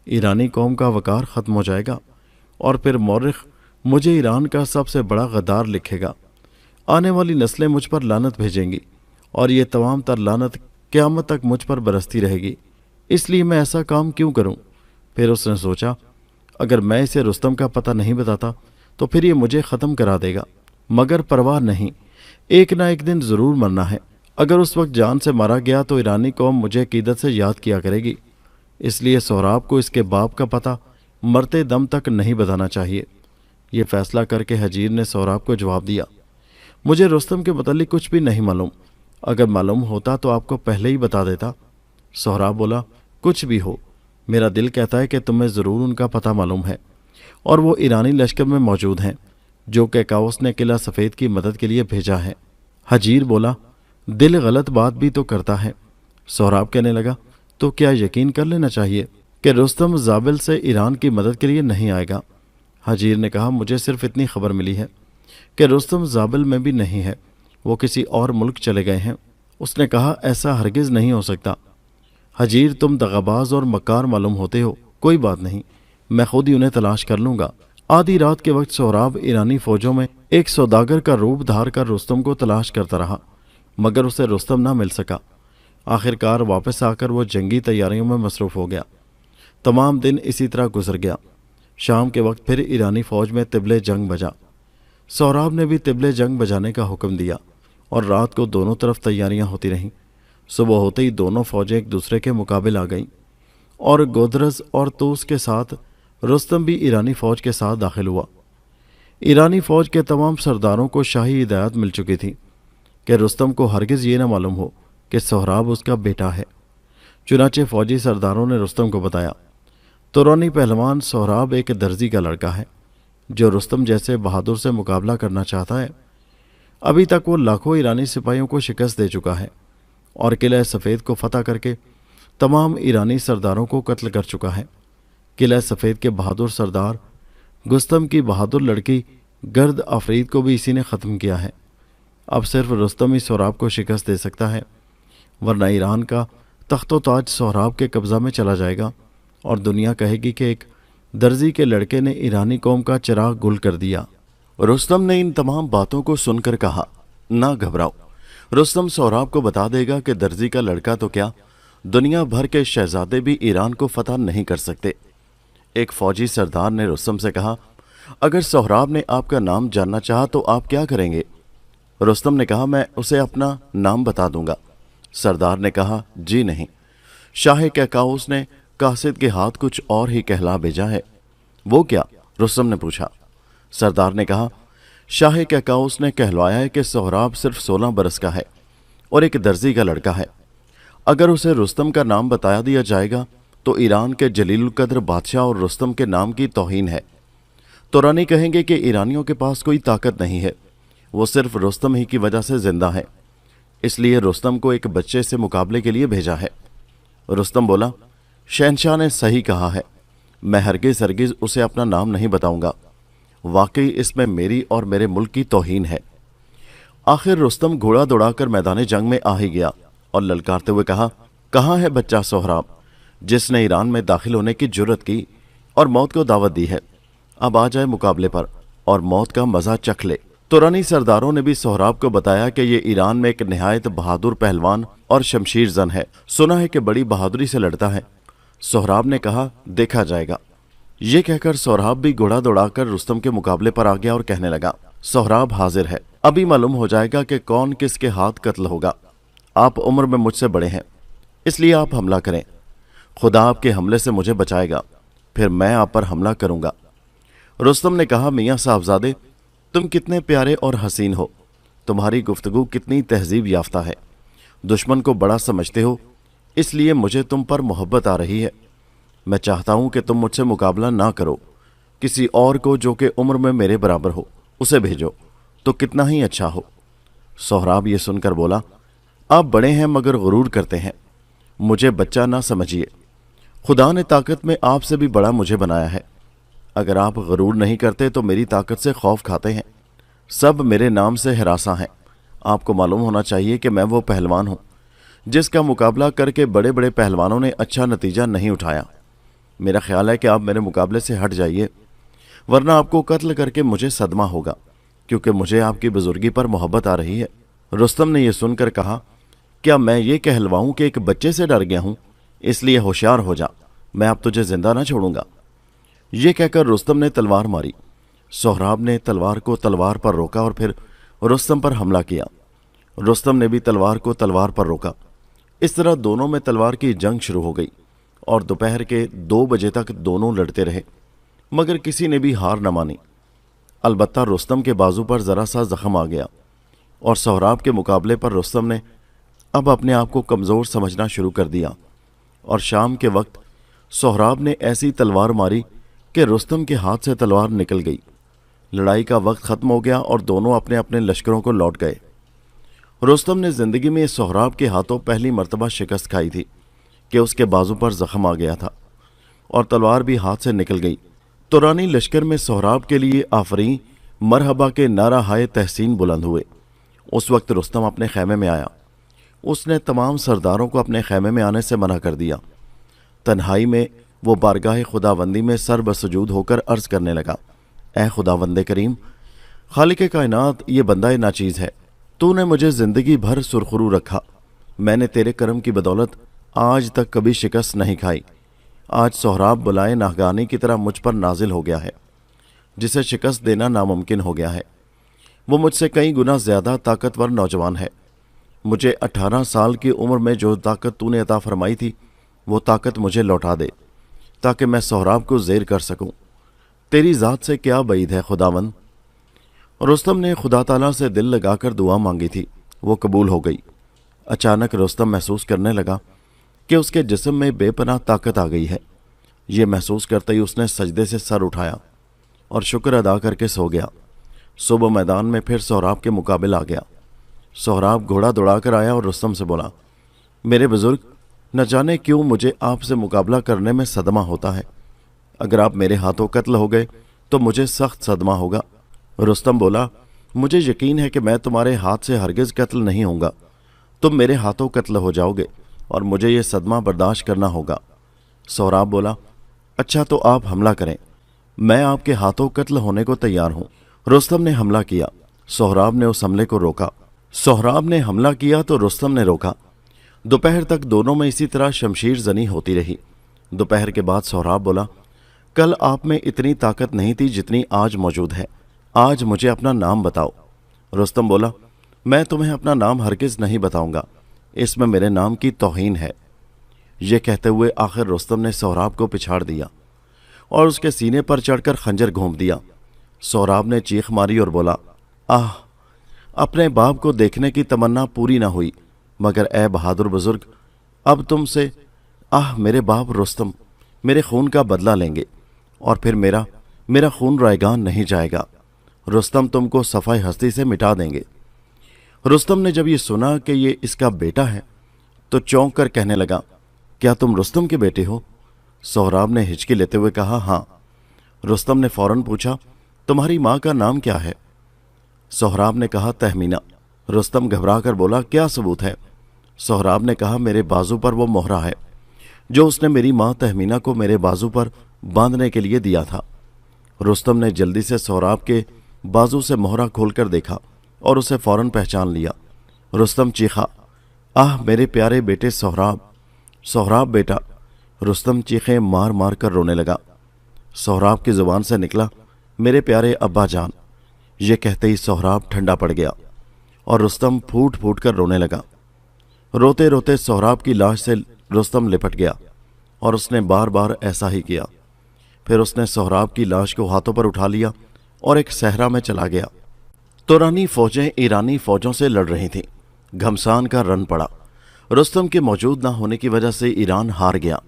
S1: ایرانی قوم کا وقار ختم ہو جائے گا اور پھر مورخ مجھے ایران کا سب سے بڑا غدار لکھے گا۔ آنے والی نسلیں مجھ پر لعنت بھیجیں گی اور یہ تمام تر لعنت قیامت تک مجھ پر برستی رہے گی۔ اس لیے میں ایسا کام کیوں کروں؟ پھر اس نے سوچا، اگر میں اسے رستم کا پتہ نہیں بتاتا تو پھر یہ مجھے ختم کرا دے گا، مگر پرواہ نہیں، ایک نہ ایک دن ضرور مرنا ہے۔ اگر اس وقت جان سے مارا گیا تو ایرانی قوم مجھے عقیدت سے یاد کیا کرے گی۔ اس لیے سہراب کو اس کے باپ کا پتہ مرتے دم تک نہیں بتانا چاہیے۔ یہ فیصلہ کر کے حجیر نے سہراب کو جواب دیا، مجھے رستم کے متعلق کچھ بھی نہیں معلوم، اگر معلوم ہوتا تو آپ کو پہلے ہی بتا دیتا۔ سہراب بولا، کچھ بھی ہو، میرا دل کہتا ہے کہ تمہیں ضرور ان کا پتہ معلوم ہے اور وہ ایرانی لشکر میں موجود ہیں جو کیکاؤس نے قلعہ سفید کی مدد کے لیے بھیجا ہے۔ حجیر بولا، دل غلط بات بھی تو کرتا ہے۔ سہراب کہنے لگا، تو کیا یقین کر لینا چاہیے کہ رستم زابل سے ایران کی مدد کے لیے نہیں آئے گا؟ حجیر نے کہا، مجھے صرف اتنی خبر ملی ہے کہ رستم زابل میں بھی نہیں ہے، وہ کسی اور ملک چلے گئے ہیں۔ اس نے کہا، ایسا ہرگز نہیں ہو سکتا۔ حجیر، تم دغاباز اور مکار معلوم ہوتے ہو، کوئی بات نہیں، میں خود ہی انہیں تلاش کر لوں گا۔ آدھی رات کے وقت سہراب ایرانی فوجوں میں ایک سوداگر کا روپ دھار کر رستم کو تلاش کرتا رہا، مگر اسے رستم نہ مل سکا۔ آخر کار واپس آ کر وہ جنگی تیاریوں میں مصروف ہو گیا۔ تمام دن اسی طرح گزر گیا۔ شام کے وقت پھر ایرانی فوج میں طبلِ جنگ بجا۔ سہراب نے بھی طبلِ جنگ بجانے کا حکم دیا اور رات کو دونوں طرف تیاریاں ہوتی رہیں۔ صبح ہوتے ہی دونوں فوجیں ایک دوسرے کے مقابل آ گئیں اور گودرز اور توس کے ساتھ رستم بھی ایرانی فوج کے ساتھ داخل ہوا۔ ایرانی فوج کے تمام سرداروں کو شاہی ہدایت مل چکی تھی کہ رستم کو ہرگز یہ نہ معلوم ہو کہ سہراب اس کا بیٹا ہے۔ چنانچہ فوجی سرداروں نے رستم کو بتایا، تورانی پہلوان سہراب ایک درزی کا لڑکا ہے جو رستم جیسے بہادر سے مقابلہ کرنا چاہتا ہے۔ ابھی تک وہ لاکھوں ایرانی سپاہیوں کو شکست دے چکا ہے اور قلعہ سفید کو فتح کر کے تمام ایرانی سرداروں کو قتل کر چکا ہے۔ قلعہ سفید کے بہادر سردار گستم کی بہادر لڑکی گرد آفرید کو بھی اسی نے ختم کیا ہے۔ اب صرف رستم ہی سہراب کو شکست دے سکتا ہے، ورنہ ایران کا تخت و تاج سہراب کے قبضہ میں چلا جائے گا اور دنیا کہے گی کہ ایک درزی کے لڑکے نے ایرانی قوم کا چراغ گل کر دیا۔ रुस्तम ने इन तमाम बातों को सुनकर कहा, ना घबराओ, रुस्तम सोहराब को बता देगा कि दर्जी का लड़का तो क्या, दुनिया भर के शहजादे भी ईरान को फतह नहीं कर सकते। एक फौजी सरदार ने रुस्तम से कहा, अगर सोहराब ने आपका नाम जानना चाहा तो आप क्या करेंगे? रुस्तम ने कहा, मैं उसे अपना नाम बता दूंगा। सरदार ने कहा, जी नहीं, शाह कैकाउस ने कासिद के हाथ कुछ और ही कहला भेजा है। वो क्या? रुस्तम ने पूछा। सरदार ने कहा, शाह कैकाउस ने कहलवाया है कि सोहराब सिर्फ 16 बरस का है और एक दर्जी का लड़का है। अगर उसे रुस्तम का नाम बताया दिया जाएगा तो ईरान के जलीलुल कद्र बादशाह और रुस्तम के नाम की तौहीन है। तुरानी कहेंगे कि ईरानियों के पास कोई ताकत नहीं है, वो सिर्फ रुस्तम ही की वजह से जिंदा है, इसलिए रुस्तम को एक बच्चे से मुकाबले के लिए भेजा है। रुस्तम बोला, शहनशाह ने सही कहा है, मैं हरगिज उसे अपना नाम नहीं बताऊंगा। वाकई इसमें मेरी और मेरे मुल्क की तौहीन है। आखिर रुस्तम घोड़ा दौड़ाकर मैदान जंग में आ ही गया और ललकारते हुए कहा, कहाँ है बच्चा सोहराब जिसने ईरान में दाखिल होने की जुर्रत की और मौत को दावत दी है? अब आ जाए मुकाबले पर और मौत का मजा चख ले। तुरानी सरदारों ने भी सोहराब को बताया कि ये ईरान में एक निहायत बहादुर पहलवान और शमशीर जन है, सुना है कि बड़ी बहादुरी से लड़ता है। सोहराब ने कहा, देखा जाएगा। ये कहकर सोहराब भी घोड़ा दौड़ाकर रुस्तम के मुकाबले पर आ गया और कहने लगा, सोहराब हाजिर है, अभी मालूम हो जाएगा कि कौन किसके हाथ कत्ल होगा। आप उम्र में मुझसे बड़े हैं, इसलिए आप हमला करें। खुदा आपके हमले से मुझे बचाएगा, फिर मैं आप पर हमला करूंगा। रुस्तम ने कहा, मियाँ साहबजादे, तुम कितने प्यारे और हसीन हो, तुम्हारी गुफ्तगू कितनी तहजीब याफ्ता है, दुश्मन को बड़ा समझते हो, इसलिए मुझे तुम पर मोहब्बत आ रही है। मैं चाहता हूं कि तुम मुझसे मुकाबला ना करो, किसी और को जो कि उम्र में मेरे बराबर हो उसे भेजो तो कितना ही अच्छा हो। सोहराब ये सुनकर बोला, आप बड़े हैं मगर गुरूर करते हैं, मुझे बच्चा ना समझिए। खुदा ने ताकत में आपसे भी बड़ा मुझे बनाया है। अगर आप गुरूर नहीं करते तो मेरी ताकत से खौफ खाते हैं। सब मेरे नाम से हिरासा हैं। आपको मालूम होना चाहिए कि मैं वो पहलवान हूँ जिसका मुकाबला करके बड़े बड़े पहलवानों ने अच्छा नतीजा नहीं उठाया। मेरा ख्याल है कि आप मेरे मुकाबले से हट जाइए, वरना आपको कत्ल करके मुझे सदमा होगा, क्योंकि मुझे आपकी बुजुर्गी पर मोहब्बत आ रही है। रुस्तम ने यह सुनकर कहा, क्या मैं ये कहलवाऊं कि एक बच्चे से डर गया हूं, इसलिए होशियार हो जा, मैं अब तुझे जिंदा ना छोड़ूंगा। ये कहकर रुस्तम ने तलवार मारी। सोहराब ने तलवार को तलवार पर रोका और फिर रुस्तम पर हमला किया। रुस्तम ने भी तलवार को तलवार पर रोका। इस तरह दोनों में तलवार की जंग शुरू हो गई और दोपहर के 2 बजे तक दोनों लड़ते रहे, मगर किसी ने भी हार न मानी। अलबत्ता रुस्तम के बाजू पर जरा सा जख्म आ गया और सोहराब के मुकाबले पर रुस्तम ने अब अपने आप को कमज़ोर समझना शुरू कर दिया और शाम के वक्त सोहराब ने ऐसी तलवार मारी कि रुस्तम के हाथ से तलवार निकल गई। लड़ाई का वक्त ख़त्म हो गया और दोनों अपने अपने लश्करों को लौट गए। रुस्तम ने ज़िंदगी में सोहराब के हाथों पहली मर्तबा शिकस्त खाई थी कि उसके बाजू पर जख्म आ गया था और तलवार भी हाथ से निकल गई। तुरानी लश्कर में सोहराब के लिए आफरी मरहबा के नारा हाय तहसीन बुलंद हुए। उस वक्त रुस्तम अपने खैमे में आया। उसने तमाम सरदारों को अपने खैमे में आने से मना कर दिया। तन्हाई में वो बारगाह खुदाबंदी में सर बसजूद होकर अर्ज करने लगा, ए खुदावंद करीम, खालिक कायनात, ये बंदा नाचीज़ है, तूने मुझे ज़िंदगी भर सुरखरू रखा। मैंने तेरे करम की बदौलत आज तक कभी शिकस्त नहीं खाई। आज सोहराब बुलाए नाहगानी की तरह मुझ पर नाजिल हो गया है, जिसे शिकस्त देना नामुमकिन हो गया है। वो मुझसे कई गुना ज़्यादा ताकतवर नौजवान है। मुझे 18 साल की उम्र में जो ताकत तूने अता फरमाई थी, वो ताकत मुझे लौटा दे ताकि मैं सोहराब को ज़ेर कर सकूं। तेरी ज़ात से क्या बईद है खुदावंद। रुस्तम ने खुदा ताला से दिल लगाकर दुआ मांगी थी, वो कबूल हो गई। अचानक रुस्तम महसूस करने लगा कि उसके जिस्म में बेपनाह ताकत आ गई है। ये महसूस करते ही उसने सजदे से सर उठाया और शुक्र अदा करके सो गया। सुबह मैदान में फिर सोहराब के मुकाबले आ गया। सोहराब घोड़ा दौड़ाकर आया और रुस्तम से बोला, मेरे बुजुर्ग, न जाने क्यों मुझे आपसे मुकाबला करने में सदमा होता है। अगर आप मेरे हाथों कत्ल हो गए तो मुझे सख्त सदमा होगा। रुस्तम बोला, मुझे यकीन है कि मैं तुम्हारे हाथ से हरगिज़ कत्ल नहीं होऊंगा। तुम मेरे हाथों कत्ल हो जाओगे और मुझे ये सदमा बर्दाश्त करना होगा। सोहराब बोला, अच्छा तो आप हमला करें, मैं आपके हाथों कत्ल होने को तैयार हूँ। रुस्तम ने हमला किया। सोहराब ने उस हमले को रोका। सोहराब ने हमला किया तो रुस्तम ने रोका। दोपहर तक दोनों में इसी तरह शमशीर जनी होती रही। दोपहर के बाद सोहराब बोला, कल आप में इतनी ताकत नहीं थी जितनी आज मौजूद है। आज मुझे अपना नाम बताओ। रुस्तम बोला, मैं तुम्हें अपना नाम हरगिज़ नहीं बताऊंगा, इसमें मेरे नाम की तौहीन है। ये कहते हुए आखिर रुस्तम ने सोहराब को पिछाड़ दिया और उसके सीने पर चढ़कर खंजर घोंप दिया। सोहराब ने चीख मारी और बोला, आह! अपने बाप को देखने की तमन्ना पूरी ना हुई, मगर ए बहादुर बुजुर्ग, अब तुमसे आह मेरे बाप रुस्तम मेरे खून का बदला लेंगे और फिर मेरा खून रायगान नहीं जाएगा। रुस्तम तुमको सफ़ाई हस्ती से मिटा देंगे। रुस्तम ने जब ये सुना कि ये इसका बेटा है तो चौंक कर कहने लगा, क्या तुम रुस्तम के बेटे हो? सोहराब ने हिचकी लेते हुए कहा, हाँ। रुस्तम ने फौरन पूछा, तुम्हारी माँ का नाम क्या है? सोहराब ने कहा, तहमीना। रुस्तम घबरा कर बोला, क्या सबूत है? सोहराब ने कहा, मेरे बाजू पर वो मोहरा है जो उसने मेरी माँ तहमीना को मेरे बाजू पर बांधने के लिए दिया था। रुस्तम ने जल्दी से सोहराब के बाजू से मोहरा खोलकर देखा और उसे फौरन पहचान लिया। रुस्तम चीखा, आह मेरे प्यारे बेटे सोहराब, सोहराब बेटा। रुस्तम चीखें मार मार कर रोने लगा। सोहराब की जुबान से निकला, मेरे प्यारे अब्बा जान। ये कहते ही सोहराब ठंडा पड़ गया और रुस्तम फूट फूट कर रोने लगा। रोते रोते सोहराब की लाश से रुस्तम लिपट गया और उसने बार बार ऐसा ही किया। फिर उसने सोहराब की लाश को हाथों पर उठा लिया और एक सहरा में चला गया। तुरानी फौजें ईरानी फौजों से लड़ रही थीं। घमसान का रन पड़ा। रुस्तम के मौजूद न होने की वजह से ईरान हार गया।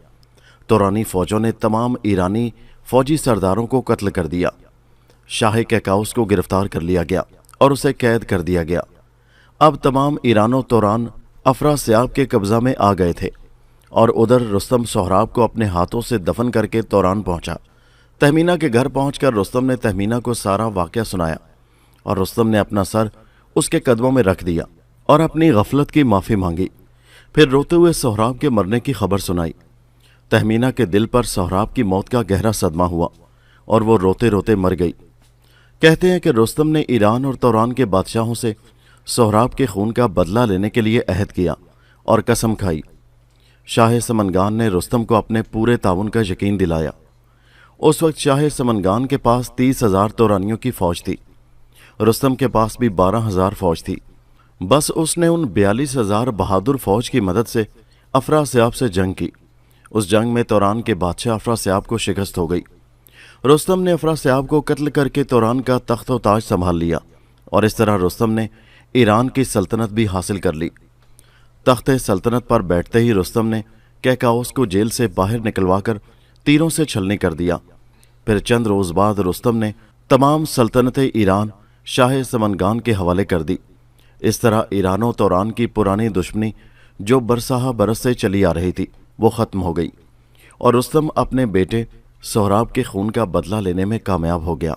S1: तुरानी फौजों ने तमाम ईरानी फौजी सरदारों को कत्ल कर दिया। शाह कैकाउस को गिरफ्तार कर लिया गया और उसे कैद कर दिया गया। अब तमाम ईरानो तुरान अफरासियाब के कब्जा में आ गए थे और उधर रुस्तम सोहराब को अपने हाथों से दफन करके तुरान पहुंचा। तहमीना के घर पहुंचकर रुस्तम ने तहमीना को सारा वाक़या सुनाया और रुस्तम ने अपना सर उसके कदमों में रख दिया और अपनी गफलत की माफ़ी मांगी। फिर रोते हुए सोहराब के मरने की खबर सुनाई। तहमीना के दिल पर सोहराब की मौत का गहरा सदमा हुआ और वो रोते रोते मर गई। कहते हैं कि रुस्तम ने ईरान और तुरान के बादशाहों से सोहराब के खून का बदला लेने के लिए अहद किया और कसम खाई। शाह समनगान ने रुस्तम को अपने पूरे ताउन का यकीन दिलाया। उस वक्त शाह समनगान के पास 30,000 तुरानियों की फौज थी। रुस्तम के पास भी 12,000 फौज थी। बस उसने उन 42,000 बहादुर फौज की मदद से अफरासियाब से जंग की। उस जंग में तुरान के बादशाह अफरासियाब को शिकस्त हो गई। रुस्तम ने अफरासियाब को कत्ल करके तुरान का तख्त व ताज संभाल लिया और इस तरह रुस्तम ने ईरान की सल्तनत भी हासिल कर ली। तख्त सल्तनत पर बैठते ही रुस्तम ने कैकाउस को जेल से बाहर निकलवाकर तीरों से छलनी कर दिया। फिर चंद रोज बाद रुस्तम ने तमाम सल्तनत ईरान शाह समनगान के हवाले कर दी। इस तरह ईरानो तुरान की पुरानी दुश्मनी जो बरसाह बरस से चली आ रही थी वो ख़त्म हो गई और रुस्तम अपने बेटे सोहराब के खून का बदला लेने में कामयाब हो गया।